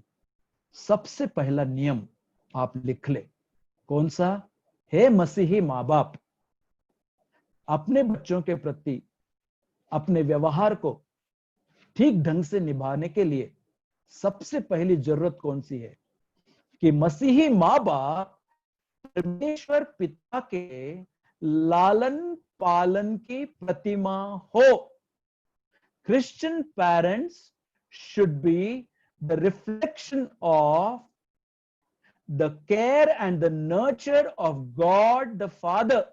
सबसे पहला नियम आप लिख ले, कौन सा? हे मसीही माँ बाप, अपने बच्चों के प्रति अपने व्यवहार को ठीक ढंग से निभाने के लिए सबसे पहली जरूरत कौन सी है? कि मसीही माँ बाप परमेश्वर पिता के लालन पालन की प्रतिमा हो। Christian parents should be the reflection of the care and the nurture of God the Father.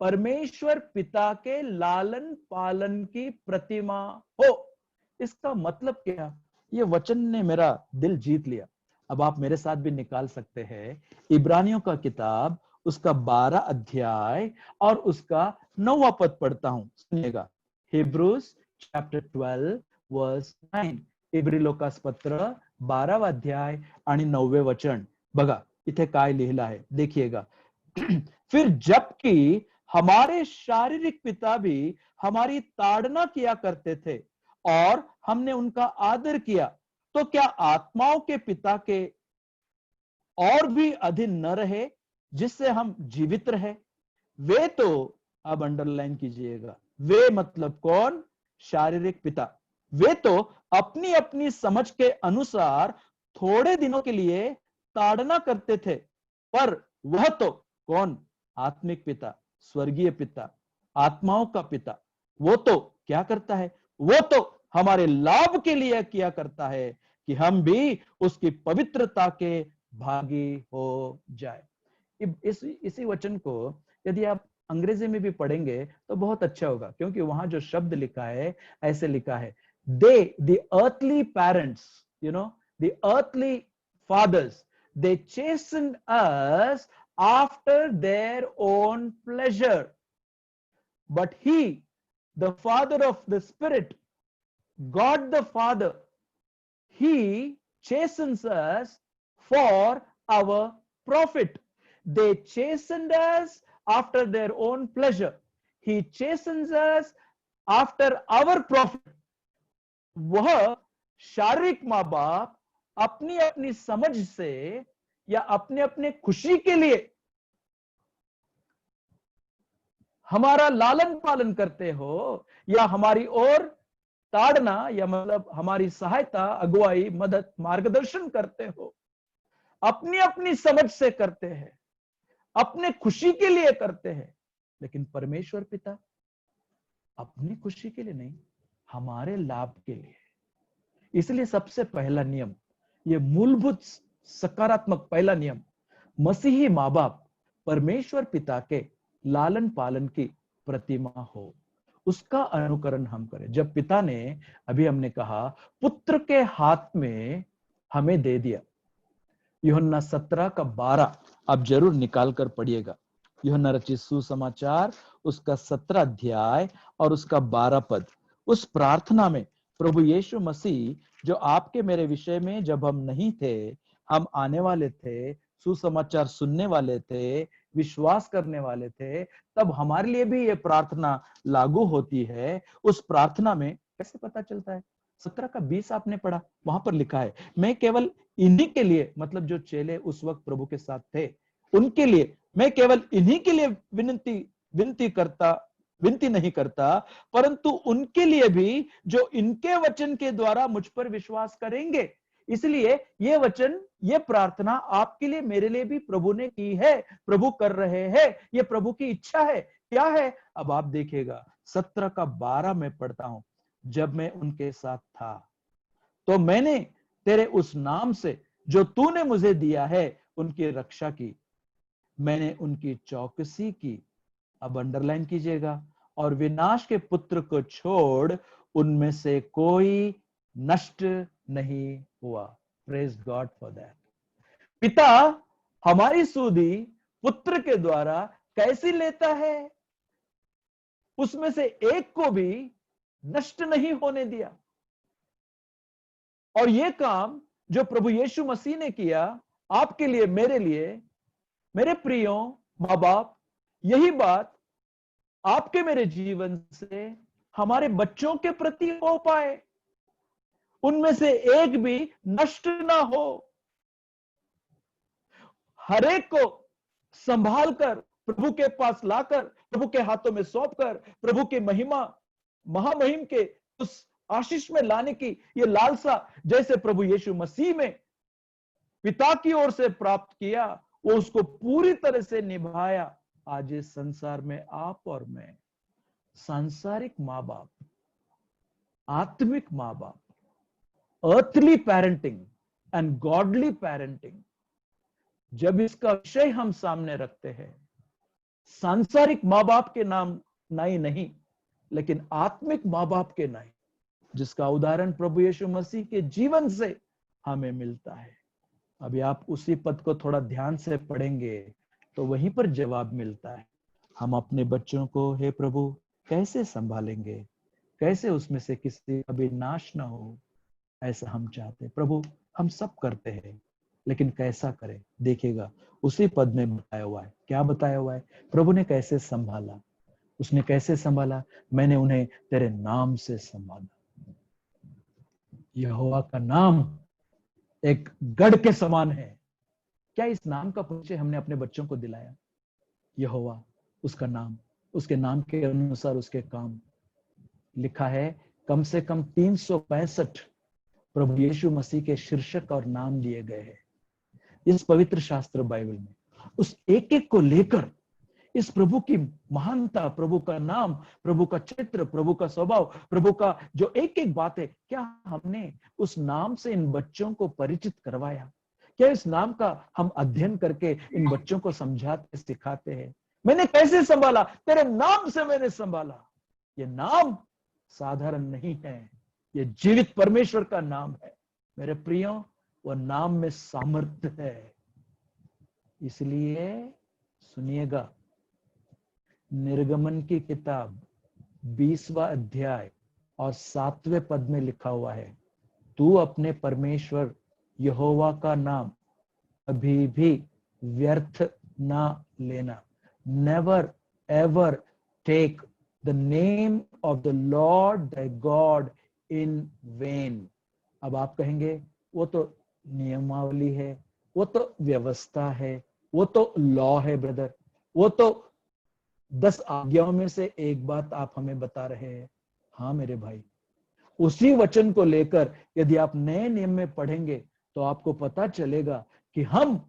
परमेश्वर पिता के लालन पालन की प्रतिमा हो। इसका मतलब क्या? ये वचन ने मेरा दिल जीत लिया। अब आप मेरे साथ भी निकाल सकते हैं इब्रानियों का किताब, उसका 12 अध्याय और उसका 9वां पद पढ़ता हूं, सुनिएगा। Hebrews chapter 12 verse 9। इब्री लोकास पत्र 12 अध्याय आणि 9वे वचन बघा, इथे काय लिहिलं आहे देखिएगा। फिर जबकि हमारे शारीरिक पिता भी हमारी ताड़ना किया करते थे और हमने उनका आदर किया, तो क्या आत्माओं के पिता के और भी अधीन न रहे जिससे हम जीवित रहे? वे तो, अब अंडरलाइन कीजिएगा, वे मतलब कौन? शारीरिक पिता। वे तो अपनी अपनी समझ के अनुसार थोड़े दिनों के लिए ताड़ना करते थे, पर वह तो कौन? आत्मिक पिता, स्वर्गीय पिता, आत्माओं का पिता, वो तो क्या करता है? वो तो हमारे लाभ के लिए किया करता है कि हम भी उसकी पवित्रता के भागी हो जाए। इसी वचन को यदि आप अंग्रेजी में भी पढ़ेंगे तो बहुत अच्छा होगा, क्योंकि वहां जो शब्द लिखा है ऐसे लिखा है, they the earthly parents, you know, the earthly fathers, they chastened us after their own pleasure, but he, the Father of the Spirit, God the Father, he chastens us for our profit. They chastened us after their own pleasure. He chastens us after our profit. वह शारीरिक माँ बाप अपनी अपनी समझ से या अपने अपने खुशी के लिए हमारा लालन पालन करते हो, या हमारी ओर ताड़ना या मतलब हमारी सहायता, अगुवाई, मदद, मार्गदर्शन करते हो, अपनी अपनी समझ से करते हैं, अपने खुशी के लिए करते हैं। लेकिन परमेश्वर पिता अपनी खुशी के लिए नहीं, हमारे लाभ के लिए। इसलिए सबसे पहला नियम, ये मूलभूत सकारात्मक पहला नियम, मसीही माँ बाप परमेश्वर पिता के लालन पालन की प्रतिमा हो, उसका अनुकरण हम करें। जब पिता ने, अभी हमने कहा, पुत्र के हाथ में हमें दे दिया, यूहन्ना 17:12 आप जरूर निकाल कर पढ़िएगा। यूहन्ना रचित सुसमाचार उसका 17 अध्याय और उसका 12 पद। उस प्रार्थना में प्रभु यीशु मसीह, जो आपके मेरे विषय में जब हम नहीं थे, हम आने वाले थे, सुसमाचार सुनने वाले थे, विश्वास करने वाले थे, तब हमारे लिए भी ये प्रार्थना लागू होती है। उस प्रार्थना में कैसे पता चलता है? 17:20 आपने पढ़ा, वहां पर लिखा है, मैं केवल इन्हीं के लिए, मतलब जो चेले उस वक्त प्रभु के साथ थे, उनके लिए, मैं केवल इन्हीं के लिए विनती नहीं करता, परंतु उनके लिए भी जो इनके वचन के द्वारा मुझ पर विश्वास करेंगे। इसलिए ये वचन, ये प्रार्थना आपके लिए, मेरे लिए भी प्रभु ने की है, प्रभु कर रहे हैं, ये प्रभु की इच्छा है। क्या है? अब आप देखिएगा, 17:12 में पढ़ता हूं, जब मैं उनके साथ था तो मैंने तेरे उस नाम से जो तूने मुझे दिया है उनकी रक्षा की, मैंने उनकी चौकसी की, अब अंडरलाइन कीजिएगा, और विनाश के पुत्र को छोड़ उनमें से कोई नष्ट नहीं हुआ। Praise God for that. पिता हमारी सुधि पुत्र के द्वारा कैसी लेता है? उसमें से एक को भी नष्ट नहीं होने दिया। और यह काम जो प्रभु यीशु मसीह ने किया आपके लिए, मेरे लिए, मेरे प्रियो, माँ बाप, यही बात आपके मेरे जीवन से हमारे बच्चों के प्रति हो पाए, उनमें से एक भी नष्ट ना हो, हर एक को संभाल कर प्रभु के पास लाकर, प्रभु के हाथों में सौंपकर, प्रभु की महिमा महामहिम के उस आशीष में लाने की ये लालसा जैसे प्रभु यीशु मसीह में पिता की ओर से प्राप्त किया, वो उसको पूरी तरह से निभाया। आज इस संसार में आप और मैं, सांसारिक माँ बाप, आत्मिक माँ बाप, earthly parenting and godly parenting, जब इसका विषय हम सामने रखते हैं, सांसारिक माँ बाप के नाम नहीं, लेकिन आत्मिक माँ बाप के नाई, जिसका उदाहरण प्रभु यीशु मसीह के जीवन से हमें मिलता है। अभी आप उसी पद को थोड़ा ध्यान से पढ़ेंगे तो वहीं पर जवाब मिलता है। हम अपने बच्चों को हे प्रभु कैसे संभालेंगे, कैसे उसमें से किसी का भी नाश ना हो, ऐसा हम चाहते हैं। प्रभु हम सब करते हैं, लेकिन कैसा करें देखिएगा, उसी पद में बताया हुआ है। क्या बताया हुआ है? प्रभु ने कैसे संभाला, उसने कैसे संभाला? मैंने उन्हें तेरे नाम से संभाला। यहोवा का नाम एक गढ़ के समान है। क्या इस नाम का परिचय हमने अपने बच्चों को दिलाया? यहोवा, उसका नाम, उसके नाम के अनुसार उसके काम। लिखा है कम से कम 365 प्रभु यीशु मसीह के शीर्षक और नाम दिए गए हैं इस पवित्र शास्त्र बाइबल में। उस एक एक को लेकर इस प्रभु की महानता, प्रभु का नाम, प्रभु का चित्र, प्रभु का स्वभाव, प्रभु का जो एक एक बात है, क्या हमने उस नाम से इन बच्चों को परिचित करवाया? क्या इस नाम का हम अध्ययन करके इन बच्चों को समझाते सिखाते हैं? मैंने कैसे संभाला? तेरे नाम से मैंने संभाला। ये नाम साधारण नहीं है, ये जीवित परमेश्वर का नाम है मेरे प्रियो। वह नाम में सामर्थ्य है। इसलिए सुनिएगा, निर्गमन की किताब 20वां अध्याय और 7वें पद में लिखा हुआ है, तू अपने परमेश्वर यहोवा का नाम कभी भी व्यर्थ ना लेना। Never ever take the name of the Lord the God in vain. अब आप कहेंगे वो तो नियमावली है, वो तो व्यवस्था है, वो तो लॉ है ब्रदर, वो तो 10 आज्ञाओं में से एक बात आप हमें बता रहे हैं। हाँ मेरे भाई, उसी वचन को लेकर यदि आप नए नियम में पढ़ेंगे तो आपको पता चलेगा कि हम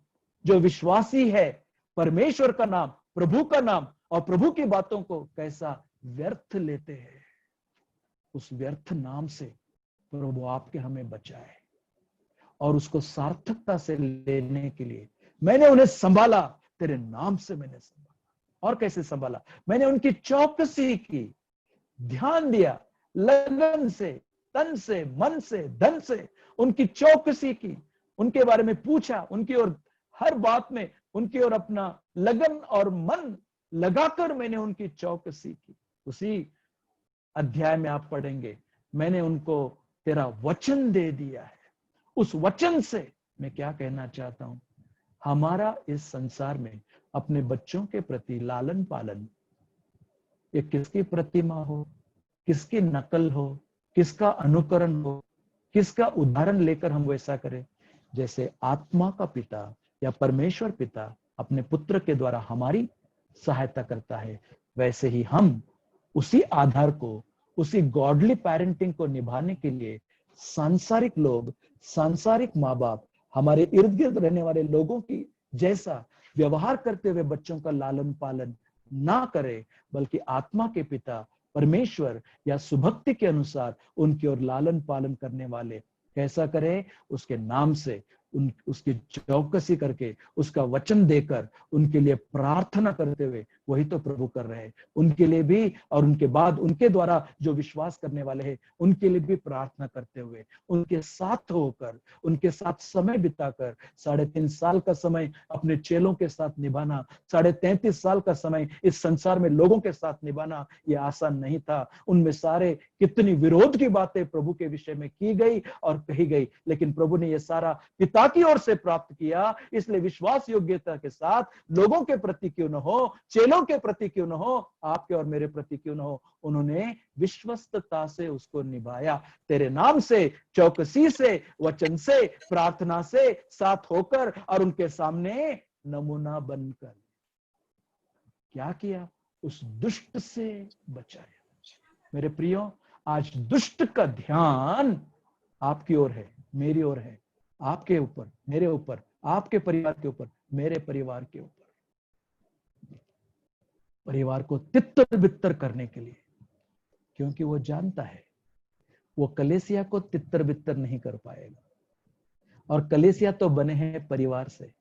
जो विश्वासी है, परमेश्वर का नाम, प्रभु का नाम और प्रभु की बातों को कैसा व्यर्थ लेते हैं। उस व्यर्थ नाम से प्रभु आपके हमें बचाए और उसको सार्थकता से लेने के लिए मैंने उन्हें संभाला, तेरे नाम से मैंने संभाला। और कैसे संभाला? मैंने उनकी चौकसी की, ध्यान दिया, लगन से, तन से, मन से, धन से उनकी चौकसी की, उनके बारे में पूछा, उनकी ओर हर बात में उनकी ओर अपना लगन और मन लगाकर मैंने उनकी चौकसी की। उसी अध्याय में आप पढ़ेंगे, मैंने उनको तेरा वचन दे दिया है। उस वचन से मैं क्या कहना चाहता हूं, हमारा इस संसार में अपने बच्चों के प्रति लालन पालन, ये किसकी प्रतिमा हो, किसकी नकल हो, किसका अनुकरण हो, किसका उदाहरण लेकर हम वैसा करें? जैसे आत्मा का पिता या परमेश्वर पिता अपने पुत्र के द्वारा हमारी सहायता करता है, वैसे ही हम उसी आधार को, उसी गॉडली पेरेंटिंग को निभाने के लिए सांसारिक लोग, सांसारिक माँ बाप, हमारे इर्द गिर्द रहने वाले लोगों की जैसा व्यवहार करते हुए बच्चों का लालन पालन ना करे, बल्कि आत्मा के पिता परमेश्वर या सुभक्ति के अनुसार उनकी ओर लालन पालन करने वाले कैसा करे? उसके नाम से, उसकी चौकसी करके, उसका वचन देकर, उनके लिए प्रार्थना करते हुए। वही तो प्रभु कर रहे हैं उनके लिए भी, और उनके बाद उनके द्वारा जो विश्वास करने वाले हैं उनके लिए भी प्रार्थना करते हुए, उनके साथ होकर, उनके साथ समय बिताकर। 3.5 साल का समय अपने चेलों के साथ निभाना, 33.5 साल का समय इस संसार में लोगों के साथ निभाना, यह आसान नहीं था। उनमें सारे कितनी विरोध की बातें प्रभु के विषय में की गई और कही गई, लेकिन प्रभु ने यह सारा पिता पिता की ओर से प्राप्त किया, इसलिए विश्वास योग्यता के साथ लोगों के प्रति क्यों न हो, चेलों के प्रति क्यों न हो, आपके और मेरे प्रति क्यों न हो, उन्होंने विश्वस्तता से उसको निभाया। तेरे नाम से, चौकसी से, वचन से, प्रार्थना से, साथ होकर और उनके सामने नमूना बनकर क्या किया? उस दुष्ट से बचाया। मेरे प्रियो, आज दुष्ट का ध्यान आपकी ओर है, मेरी ओर है, आपके ऊपर, मेरे ऊपर, आपके परिवार के ऊपर, मेरे परिवार के ऊपर, परिवार को तितर बितर करने के लिए, क्योंकि वो जानता है वो कलेसिया को तितर बितर नहीं कर पाएगा। और कलेसिया तो बने हैं परिवार से।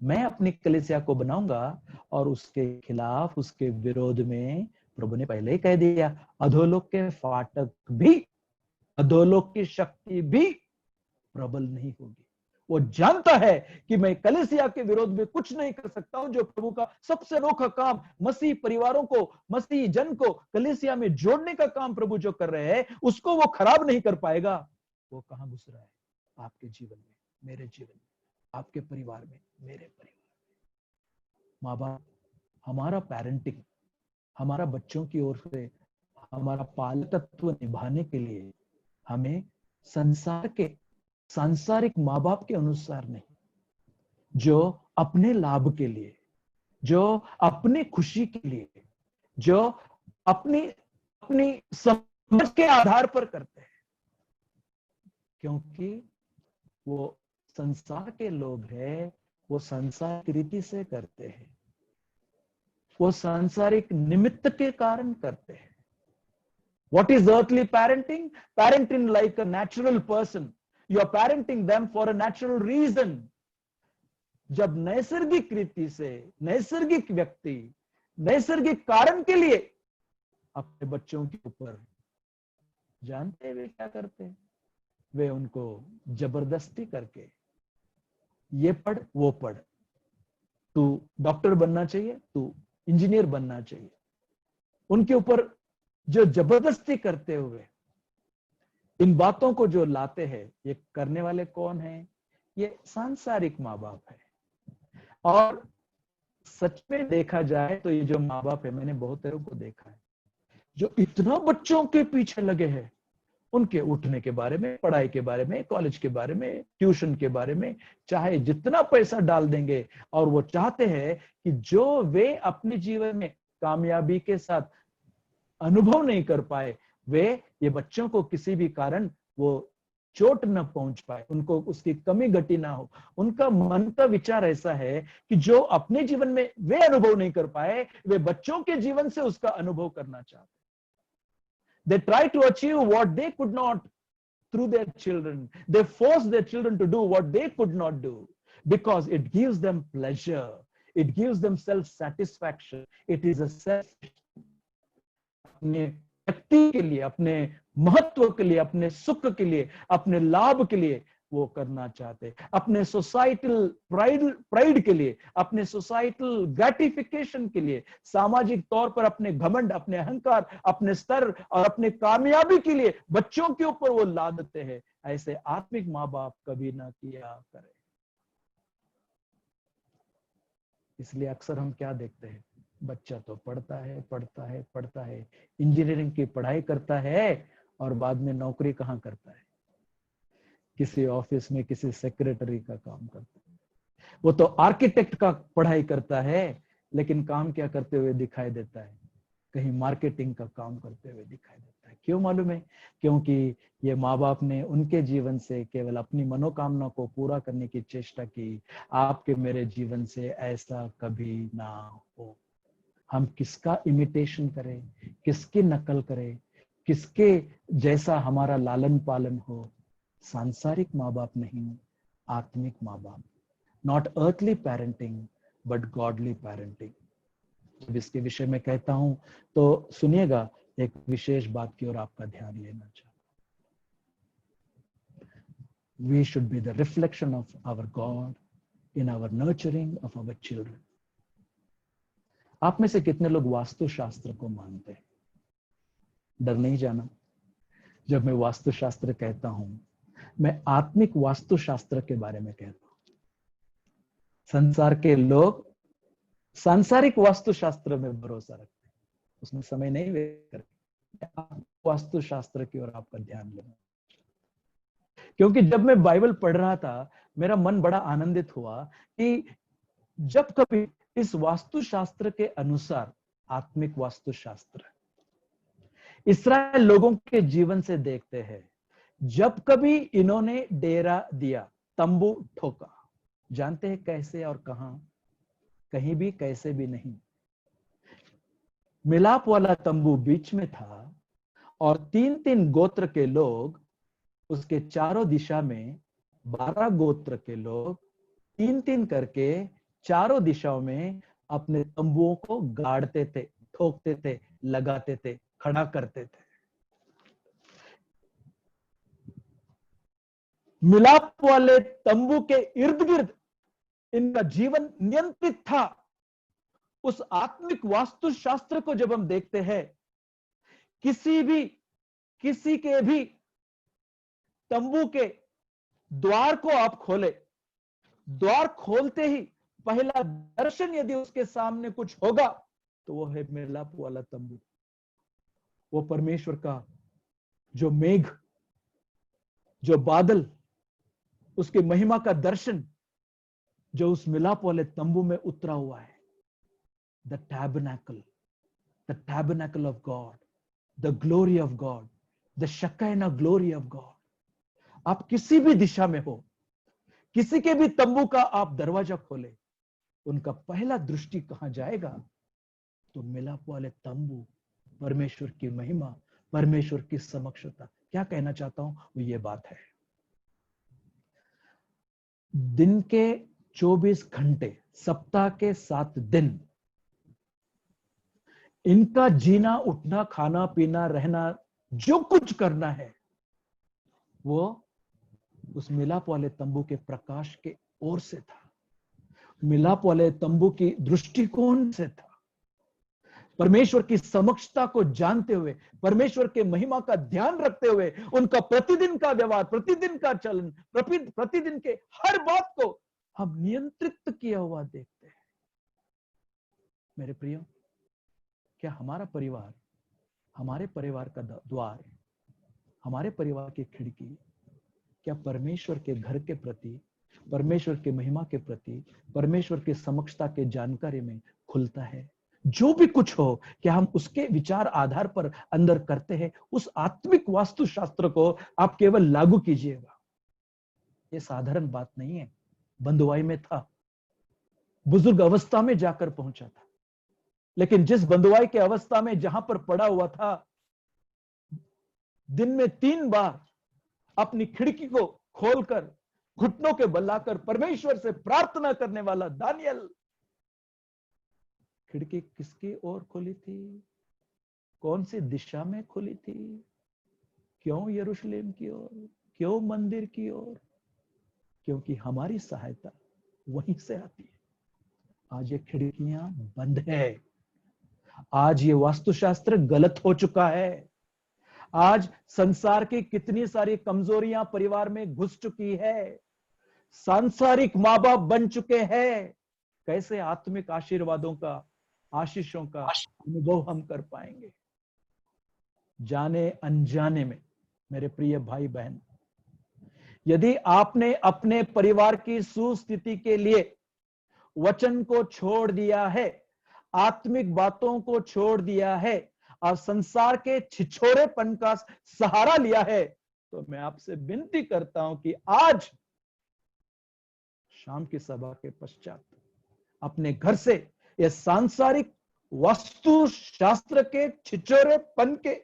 मैं अपनी कलेसिया को बनाऊंगा और उसके खिलाफ, उसके विरोध में प्रभु ने पहले ही कह दिया, अधोलोक के फाटक भी, अधोलोक की शक्ति भी प्रबल नहीं होगी। वो जानता है कि मैं कलीसिया के विरोध में कुछ नहीं कर सकता हूं। जो प्रभु का सबसे अनोखा काम, मसीह परिवारों को, मसीह जन को कलीसिया में जोड़ने का काम प्रभु जो कर रहे हैं, उसको वो खराब नहीं कर पाएगा। वो कहां घुस रहा है? आपके जीवन में, मेरे जीवन में, आपके परिवार में, मेरे परिवार में। माँ बाप, हमारा पेरेंटिंग, हमारा बच्चों की ओर से हमारा पालकत्व निभाने के लिए हमें संसार के, सांसारिक माँ बाप के अनुसार नहीं, जो अपने लाभ के लिए, जो अपनी खुशी के लिए, जो अपनी अपनी समझ के आधार पर करते हैं, क्योंकि वो संसार के लोग हैं, वो संसार की रीति से करते हैं, वो सांसारिक निमित्त के कारण करते हैं। What is earthly parenting? Parenting like a natural person. You are parenting them for a natural reason. जब नैसर्गिक रीति से, नैसर्गिक व्यक्ति नैसर्गिक कारण के लिए अपने बच्चों के ऊपर, जानते हैं वे क्या करते हैं? वे उनको जबरदस्ती करके, ये पढ़ वो पढ़, तू डॉक्टर बनना चाहिए, तू इंजीनियर बनना चाहिए, उनके ऊपर जो जबरदस्ती करते हुए इन बातों को जो लाते हैं, ये करने वाले कौन हैं? ये सांसारिक माँ बाप है। और सच में देखा जाए तो ये जो माँ बाप है, मैंने बहुत लोगों को देखा है जो इतना बच्चों के पीछे लगे हैं, उनके उठने के बारे में, पढ़ाई के बारे में, कॉलेज के बारे में, ट्यूशन के बारे में, चाहे जितना पैसा डाल देंगे, और वो चाहते हैं कि जो वे अपने जीवन में कामयाबी के साथ अनुभव नहीं कर पाए, वे ये बच्चों को किसी भी कारण वो चोट न पहुंच पाए, उनको उसकी कमी घटी ना हो। उनका मन का विचार ऐसा है कि जो अपने जीवन में वे अनुभव नहीं कर पाए, वे बच्चों के जीवन से उसका अनुभव करना चाहते। They try to achieve what they could not through their children. They force their children to do what they could not do because it gives them pleasure. It gives them self-satisfaction. It is a self, अपने व्यक्ति के लिए, अपने महत्व के लिए, अपने सुख के लिए, अपने लाभ के लिए वो करना चाहते, अपने सोसाइटल प्राइड के लिए, अपने सोसाइटल ग्रेटिफिकेशन के लिए, सामाजिक तौर पर अपने घमंड, अपने अहंकार, अपने स्तर और अपने कामयाबी के लिए बच्चों के ऊपर वो लादते हैं। ऐसे आत्मिक माँ बाप कभी ना किया करें। इसलिए अक्सर हम क्या देखते हैं, बच्चा तो पढ़ता है, इंजीनियरिंग की पढ़ाई करता है और बाद में नौकरी कहाँ करता है? किसी ऑफिस में किसी सेक्रेटरी का काम करता है। वो तो आर्किटेक्ट का पढ़ाई करता है, लेकिन काम क्या करते हुए दिखाई देता है? कहीं मार्केटिंग का काम करते हुए दिखाई देता है। क्यों मालूम है? क्योंकि ये माँ बाप ने उनके जीवन से केवल अपनी मनोकामना को पूरा करने की चेष्टा की। आपके मेरे जीवन से ऐसा कभी ना हो। हम किसका इमिटेशन करें, किसकी नकल करें, किसके जैसा हमारा लालन पालन हो? सांसारिक माँ बाप नहीं, आत्मिक माँ बाप। Not earthly parenting but godly parenting. जब इसके विषय में कहता हूं तो सुनिएगा, एक विशेष बात की ओर आपका ध्यान लेना चाहता हूं। We should be the reflection of our God in our nurturing of our children. आप में से कितने लोग वास्तुशास्त्र को मानते हैं? डर नहीं जाना जब मैं वास्तुशास्त्र कहता हूं, मैं आत्मिक वास्तुशास्त्र के बारे में कहता हूं। संसार के लोग सांसारिक वास्तुशास्त्र में भरोसा रखते हैं, उसमें समय नहीं व्यतीत करते। वास्तुशास्त्र की ओर आपका ध्यान लेना, क्योंकि जब मैं बाइबल पढ़ रहा था मेरा मन बड़ा आनंदित हुआ कि जब कभी इस वास्तुशास्त्र के अनुसार, आत्मिक वास्तुशास्त्र, इस्राएल लोगों के जीवन से देखते हैं, जब कभी इन्होंने डेरा दिया, तंबू ठोका, जानते हैं कैसे और कहां? कहीं भी, कैसे भी नहीं। मिलाप वाला तंबू बीच में था और 3-3 गोत्र के लोग उसके चारों दिशा में, 12 गोत्र के लोग 3-3 करके चारों दिशाओं में अपने तंबुओं को गाड़ते थे, ठोकते थे, लगाते थे, खड़ा करते थे। मिलाप वाले तंबू के इर्द गिर्द इनका जीवन नियंत्रित था। उस आत्मिक वास्तुशास्त्र को जब हम देखते हैं, किसी के भी तंबू के द्वार को आप खोले, द्वार खोलते ही पहला दर्शन यदि उसके सामने कुछ होगा तो वो है मिलाप वाला तंबू। वो परमेश्वर का जो मेघ, जो बादल, उसके महिमा का दर्शन जो उस मिलाप वाले तंबू में उतरा हुआ है। The tabernacle of God, the glory of God, the shekinah glory of God. आप किसी भी दिशा में हो, किसी के भी तंबू का आप दरवाजा खोले, उनका पहला दृष्टि कहां जाएगा? तो मिलाप वाले तंबू, परमेश्वर की महिमा, परमेश्वर की समक्षता। क्या कहना चाहता हूं वो ये बात है, दिन के 24 घंटे, सप्ताह के 7 दिन, इनका जीना, उठना, खाना पीना, रहना, जो कुछ करना है, वो उस मिलाप वाले तंबू के प्रकाश के ओर से था, मिलाप वाले तंबू की दृष्टिकोण से था। परमेश्वर की समक्षता को जानते हुए, परमेश्वर के महिमा का ध्यान रखते हुए, उनका प्रतिदिन का व्यवहार, प्रतिदिन का चलन, प्रतिदिन के हर बात को हम नियंत्रित किया हुआ देखते हैं। मेरे प्रियो, क्या हमारा परिवार, हमारे परिवार का द्वार, हमारे परिवार की खिड़की, क्या परमेश्वर के घर के प्रति, परमेश्वर के महिमा के प्रति, परमेश्वर की समक्षता के जानकारी में खुलता है? जो भी कुछ हो, क्या हम उसके विचार आधार पर अंदर करते हैं? उस आत्मिक वास्तुशास्त्र को आप केवल लागू कीजिएगा। ये साधारण बात नहीं है। बंधुआई में था, बुजुर्ग अवस्था में जाकर पहुंचा था, लेकिन जिस बंधुआई के अवस्था में जहां पर पड़ा हुआ था, दिन में 3 बार अपनी खिड़की को खोलकर, घुटनों के बल लाकर परमेश्वर से प्रार्थना करने वाला दानियल, खिड़की किसकी ओर खुली थी? कौन सी दिशा में खुली थी? क्यों यरूशलेम की ओर? क्यों मंदिर की ओर? क्योंकि हमारी सहायता वहीं से आती है। आज ये खिड़कियां बंद है, आज ये वास्तुशास्त्र गलत हो चुका है। आज संसार की कितनी सारी कमजोरियां परिवार में घुस चुकी है, सांसारिक माँ बाप बन चुके हैं। कैसे आत्मिक आशीर्वादों का, आशीषों का अनुभव हम कर पाएंगे? जाने अनजाने में मेरे प्रिय भाई बहन, यदि आपने अपने परिवार की सुस्थिति के लिए वचन को छोड़ दिया है, आत्मिक बातों को छोड़ दिया है और संसार के छिछोरेपन का सहारा लिया है, तो मैं आपसे विनती करता हूं कि आज शाम की सभा के पश्चात अपने घर से यह सांसारिक वास्तुशास्त्र के छिछोरेपन के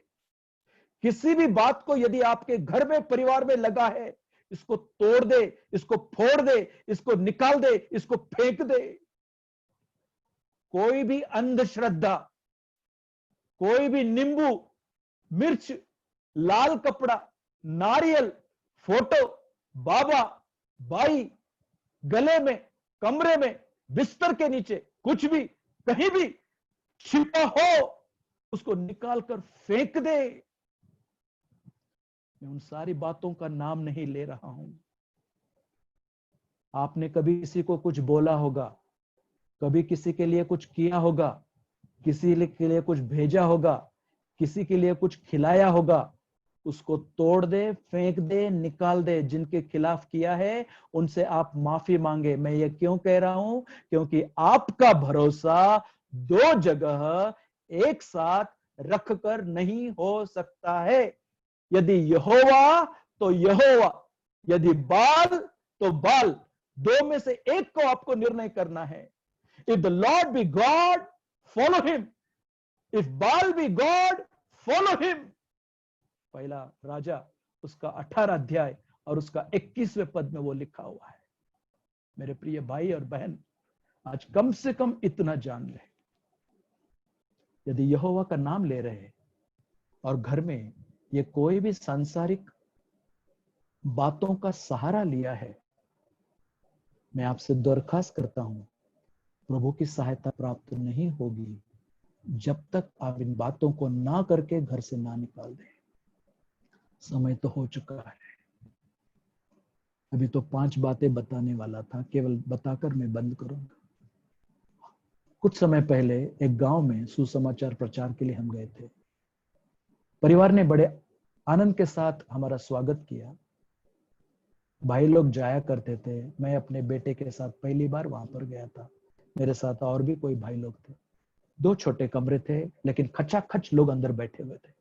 किसी भी बात को यदि आपके घर में, परिवार में लगा है, इसको तोड़ दे, इसको फोड़ दे, इसको निकाल दे, इसको फेंक दे। कोई भी अंधश्रद्धा, कोई भी नींबू, मिर्च, लाल कपड़ा, नारियल, फोटो, बाबा, बाई, गले में, कमरे में, बिस्तर के नीचे, कुछ भी कहीं भी छिपा हो, उसको निकाल कर फेंक दे। मैं उन सारी बातों का नाम नहीं ले रहा हूं। आपने कभी किसी को कुछ बोला होगा, कभी किसी के लिए कुछ किया होगा, किसी के लिए कुछ भेजा होगा, किसी के लिए कुछ खिलाया होगा, उसको तोड़ दे, फेंक दे, निकाल दे। जिनके खिलाफ किया है उनसे आप माफी मांगे। मैं ये क्यों कह रहा हूं? क्योंकि आपका भरोसा दो जगह एक साथ रखकर नहीं हो सकता है। यदि यहोवा तो यहोवा, यदि बाल तो बाल, दो में से एक को आपको निर्णय करना है। If the Lord be God, follow him. If Baal be God, follow him. पहला राजा उसका 18 अध्याय और उसका 21वें पद में वो लिखा हुआ है। मेरे प्रिय भाई और बहन, आज कम से कम इतना जान ले, यदि यहोवा का नाम ले रहे और घर में ये कोई भी सांसारिक बातों का सहारा लिया है, मैं आपसे दरखास्त करता हूं, प्रभु की सहायता प्राप्त नहीं होगी जब तक आप इन बातों को ना करके घर से ना निकाल दें। समय तो हो चुका है। अभी तो 5 बातें बताने वाला था, केवल बताकर मैं बंद करूंगा। कुछ समय पहले एक गांव में सुसमाचार प्रचार के लिए हम गए थे। परिवार ने बड़े आनंद के साथ हमारा स्वागत किया। भाई लोग जाया करते थे, मैं अपने बेटे के साथ पहली बार वहां पर गया था। मेरे साथ और भी कोई भाई लोग थे। 2 छोटे कमरे थे, लेकिन खचाखच लोग अंदर बैठे हुए थे।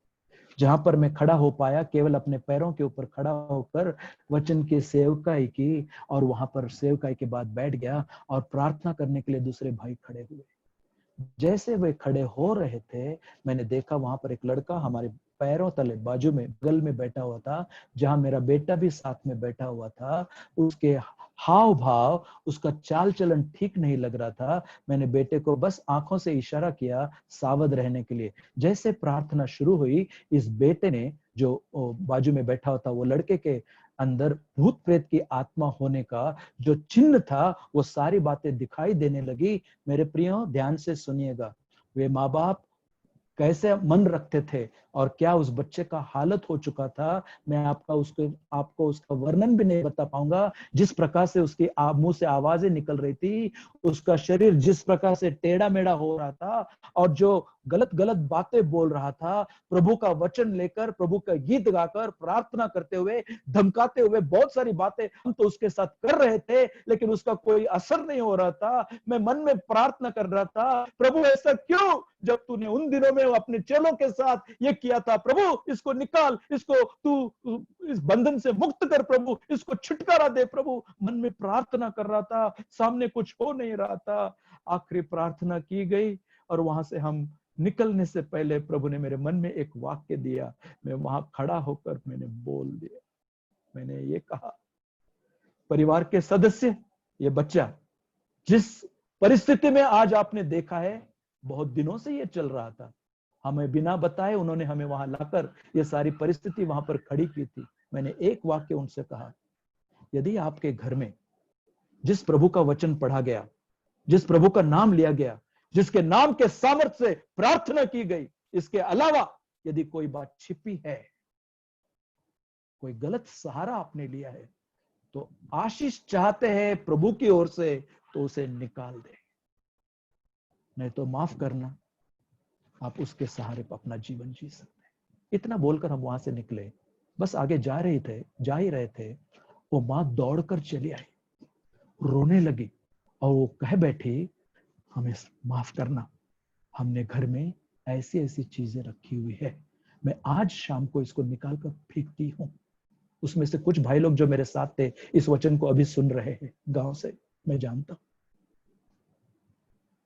जहां पर मैं खड़ा हो पाया, केवल अपने पैरों के ऊपर खड़ा होकर वचन की सेवकाई की, और वहां पर सेवकाई के बाद बैठ गया और प्रार्थना करने के लिए दूसरे भाई खड़े हुए। जैसे वे खड़े हो रहे थे, मैंने देखा वहां पर एक लड़का हमारे पैरों तले बाजू में बगल में बैठा हुआ था, जहां मेरा बेटा भी साथ में बैठा हुआ था। उसके हाव भाव, उसका चाल चलन ठीक नहीं लग रहा था। मैंने बेटे को बस आंखों से इशारा किया सावध रहने के लिए। जैसे प्रार्थना शुरू हुई, इस बेटे ने, जो बाजू में बैठा हुआ था, वो लड़के के अंदर भूत प्रेत की आत्मा होने का जो चिन्ह था, वो सारी बातें दिखाई देने लगी। मेरे प्रियो, ध्यान से सुनिएगा। वे माँ बाप कैसे मन रखते थे और क्या उस बच्चे का हालत हो चुका था, मैं आपको उसका वर्णन भी नहीं बता पाऊंगा। जिस प्रकार से उसकी मुंह से आवाजें निकल रही थी, उसका शरीर जिस प्रकार से टेढ़ा मेढ़ा हो रहा था, और जो गलत गलत बातें बोल रहा था, प्रभु का वचन लेकर, प्रभु का गीत गाकर, प्रार्थना करते हुए, धमकाते हुए, बहुत सारी बातें हम तो उसके साथ कर रहे थे, लेकिन उसका कोई असर नहीं हो रहा था। मैं मन में प्रार्थना कर रहा था, प्रभु ऐसा क्यों? जब तूने उन दिनों में अपने चेलों के साथ ये किया था, प्रभु इसको निकाल, इसको तू इस बंधन से मुक्त कर, प्रभु इसको छुटकारा दे। प्रभु मन में प्रार्थना कर रहा था, सामने कुछ हो नहीं रहा था। आखिरी प्रार्थना की गई और वहां से हम निकलने से पहले प्रभु ने मेरे मन में एक वाक्य दिया। मैं वहां खड़ा होकर मैंने बोल दिया। मैंने ये कहा, परिवार के सदस्य, ये बच्चा जिस परिस्थिति में आज आपने देखा है, बहुत दिनों से ये चल रहा था। हमें बिना बताए उन्होंने हमें वहां लाकर ये सारी परिस्थिति वहां पर खड़ी की थी। मैंने एक वाक्य उनसे कहा, यदि आपके घर में जिस प्रभु का वचन पढ़ा गया, जिस प्रभु का नाम लिया गया, जिसके नाम के सामर्थ्य से प्रार्थना की गई, इसके अलावा यदि कोई बात छिपी है, कोई गलत सहारा आपने लिया है, तो आशीष चाहते हैं प्रभु की ओर से, तो उसे निकाल दे। नहीं तो माफ करना, आप उसके सहारे पर अपना जीवन जी सकते हैं। इतना बोलकर हम वहां से निकले। बस आगे जा ही रहे थे, वो मां दौड़कर चली आई, रोने लगी और वो कह बैठी, हमें माफ करना, हमने घर में ऐसी ऐसी चीजें रखी हुई है, मैं आज शाम को इसको निकाल कर फेंकती हूँ। उसमें से कुछ भाई लोग जो मेरे साथ थे, इस वचन को अभी सुन रहे हैं गांव से, मैं जानता हूं,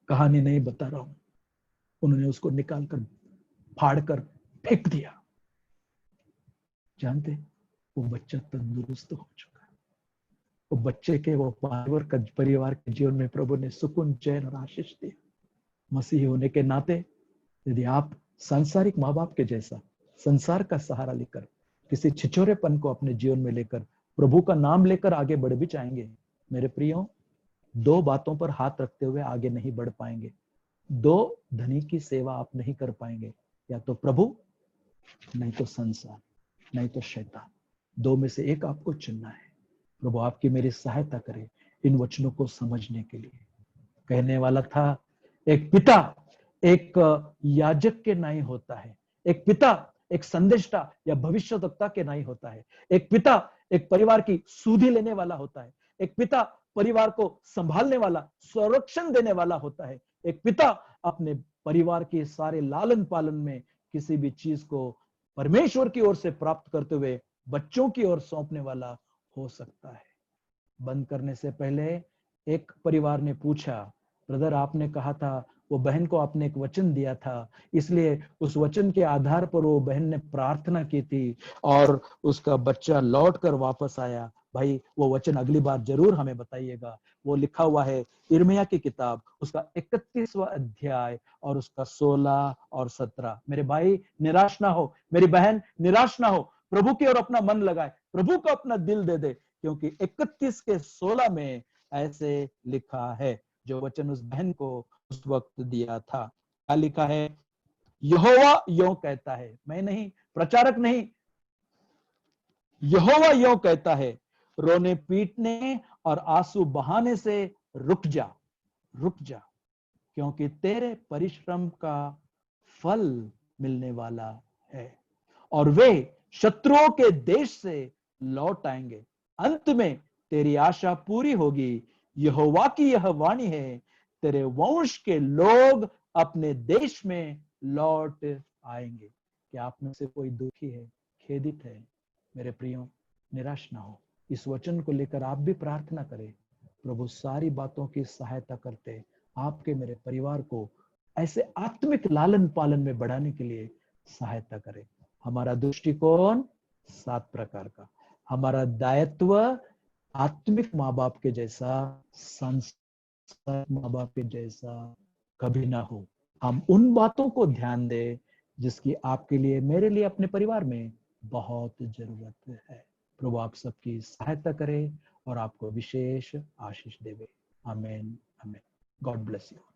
कहानी नहीं बता रहा हूं। उन्होंने उसको निकाल कर, फाड़ कर फेंक दिया। जानते, वो बच्चा तंदुरुस्त हो चुका। वो बच्चे के, वो परिवार के जीवन में प्रभु ने सुकून, चैन और आशीष दिया। मसीही होने के नाते यदि आप सांसारिक माँ बाप के जैसा संसार का सहारा लेकर, किसी छिछोरेपन को अपने जीवन में लेकर, प्रभु का नाम लेकर आगे बढ़ भी चाहेंगे, मेरे प्रियो, 2 बातों पर हाथ रखते हुए आगे नहीं बढ़ पाएंगे। 2 धनी की सेवा आप नहीं कर पाएंगे, या तो प्रभु, नहीं तो संसार। नहीं तो शैतान। दो में से एक आपको चुनना है। प्रभु आपकी मेरी सहायता करे इन वचनों को समझने के लिए। कहने वाला था, एक पिता एक याजक के नहीं होता है, एक पिता एक संदेष्टा या भविष्यवक्ता के नहीं होता है, एक पिता एक परिवार की सुधि लेने वाला होता है, एक पिता परिवार को संभालने वाला, संरक्षण देने वाला होता है, एक पिता अपने परिवार के सारे लालन पालन में किसी भी चीज को परमेश्वर की ओर से प्राप्त करते हुए बच्चों की ओर सौंपने वाला हो सकता है। बंद करने से पहले एक परिवार ने पूछा, ब्रदर आपने कहा था, वो बहन को आपने एक वचन दिया था, इसलिए उस वचन के आधार पर वो बहन ने प्रार्थना की थी और उसका बच्चा लौट कर वापस आया। भाई वो वचन अगली बार जरूर हमें बताइएगा। वो लिखा हुआ है यिर्मयाह की किताब, उसका 31वां अध्याय और उसका 16 और 17। मेरे भाई निराश ना हो, मेरी बहन निराश ना हो, प्रभु की ओर अपना मन लगाए, प्रभु को अपना दिल दे दे, क्योंकि 31 के 16 में ऐसे लिखा है जो वचन उस बहन को उस वक्त दिया था। क्या लिखा है? यहोवा यों कहता है, मैं नहीं, प्रचारक नहीं, यहोवा यों कहता है, रोने पीटने और आंसू बहाने से रुक जा, रुक जा, क्योंकि तेरे परिश्रम का फल मिलने वाला है और वे शत्रुओं के देश से लौट आएंगे। अंत में तेरी आशा पूरी होगी। यहोवा की यह वाणी है, तेरे वंश के लोग अपने देश में लौट आएंगे। क्या आप में से कोई दुखी है, खेदित है? मेरे प्रियो, निराश ना हो। इस वचन को लेकर आप भी प्रार्थना करें, प्रभु सारी बातों की सहायता करते आपके मेरे परिवार को ऐसे आत्मिक लालन पालन में बढ़ाने के लिए सहायता करे। हमारा दृष्टिकोण 7 प्रकार का, हमारा दायित्व आत्मिक माँ बाप के जैसा, संसार माँ बाप के जैसा कभी ना हो। हम उन बातों को ध्यान दें जिसकी आपके लिए, मेरे लिए, अपने परिवार में बहुत जरूरत है। प्रभु आप सबकी सहायता करे और आपको विशेष आशीष देवे। आमीन, आमीन। God bless you.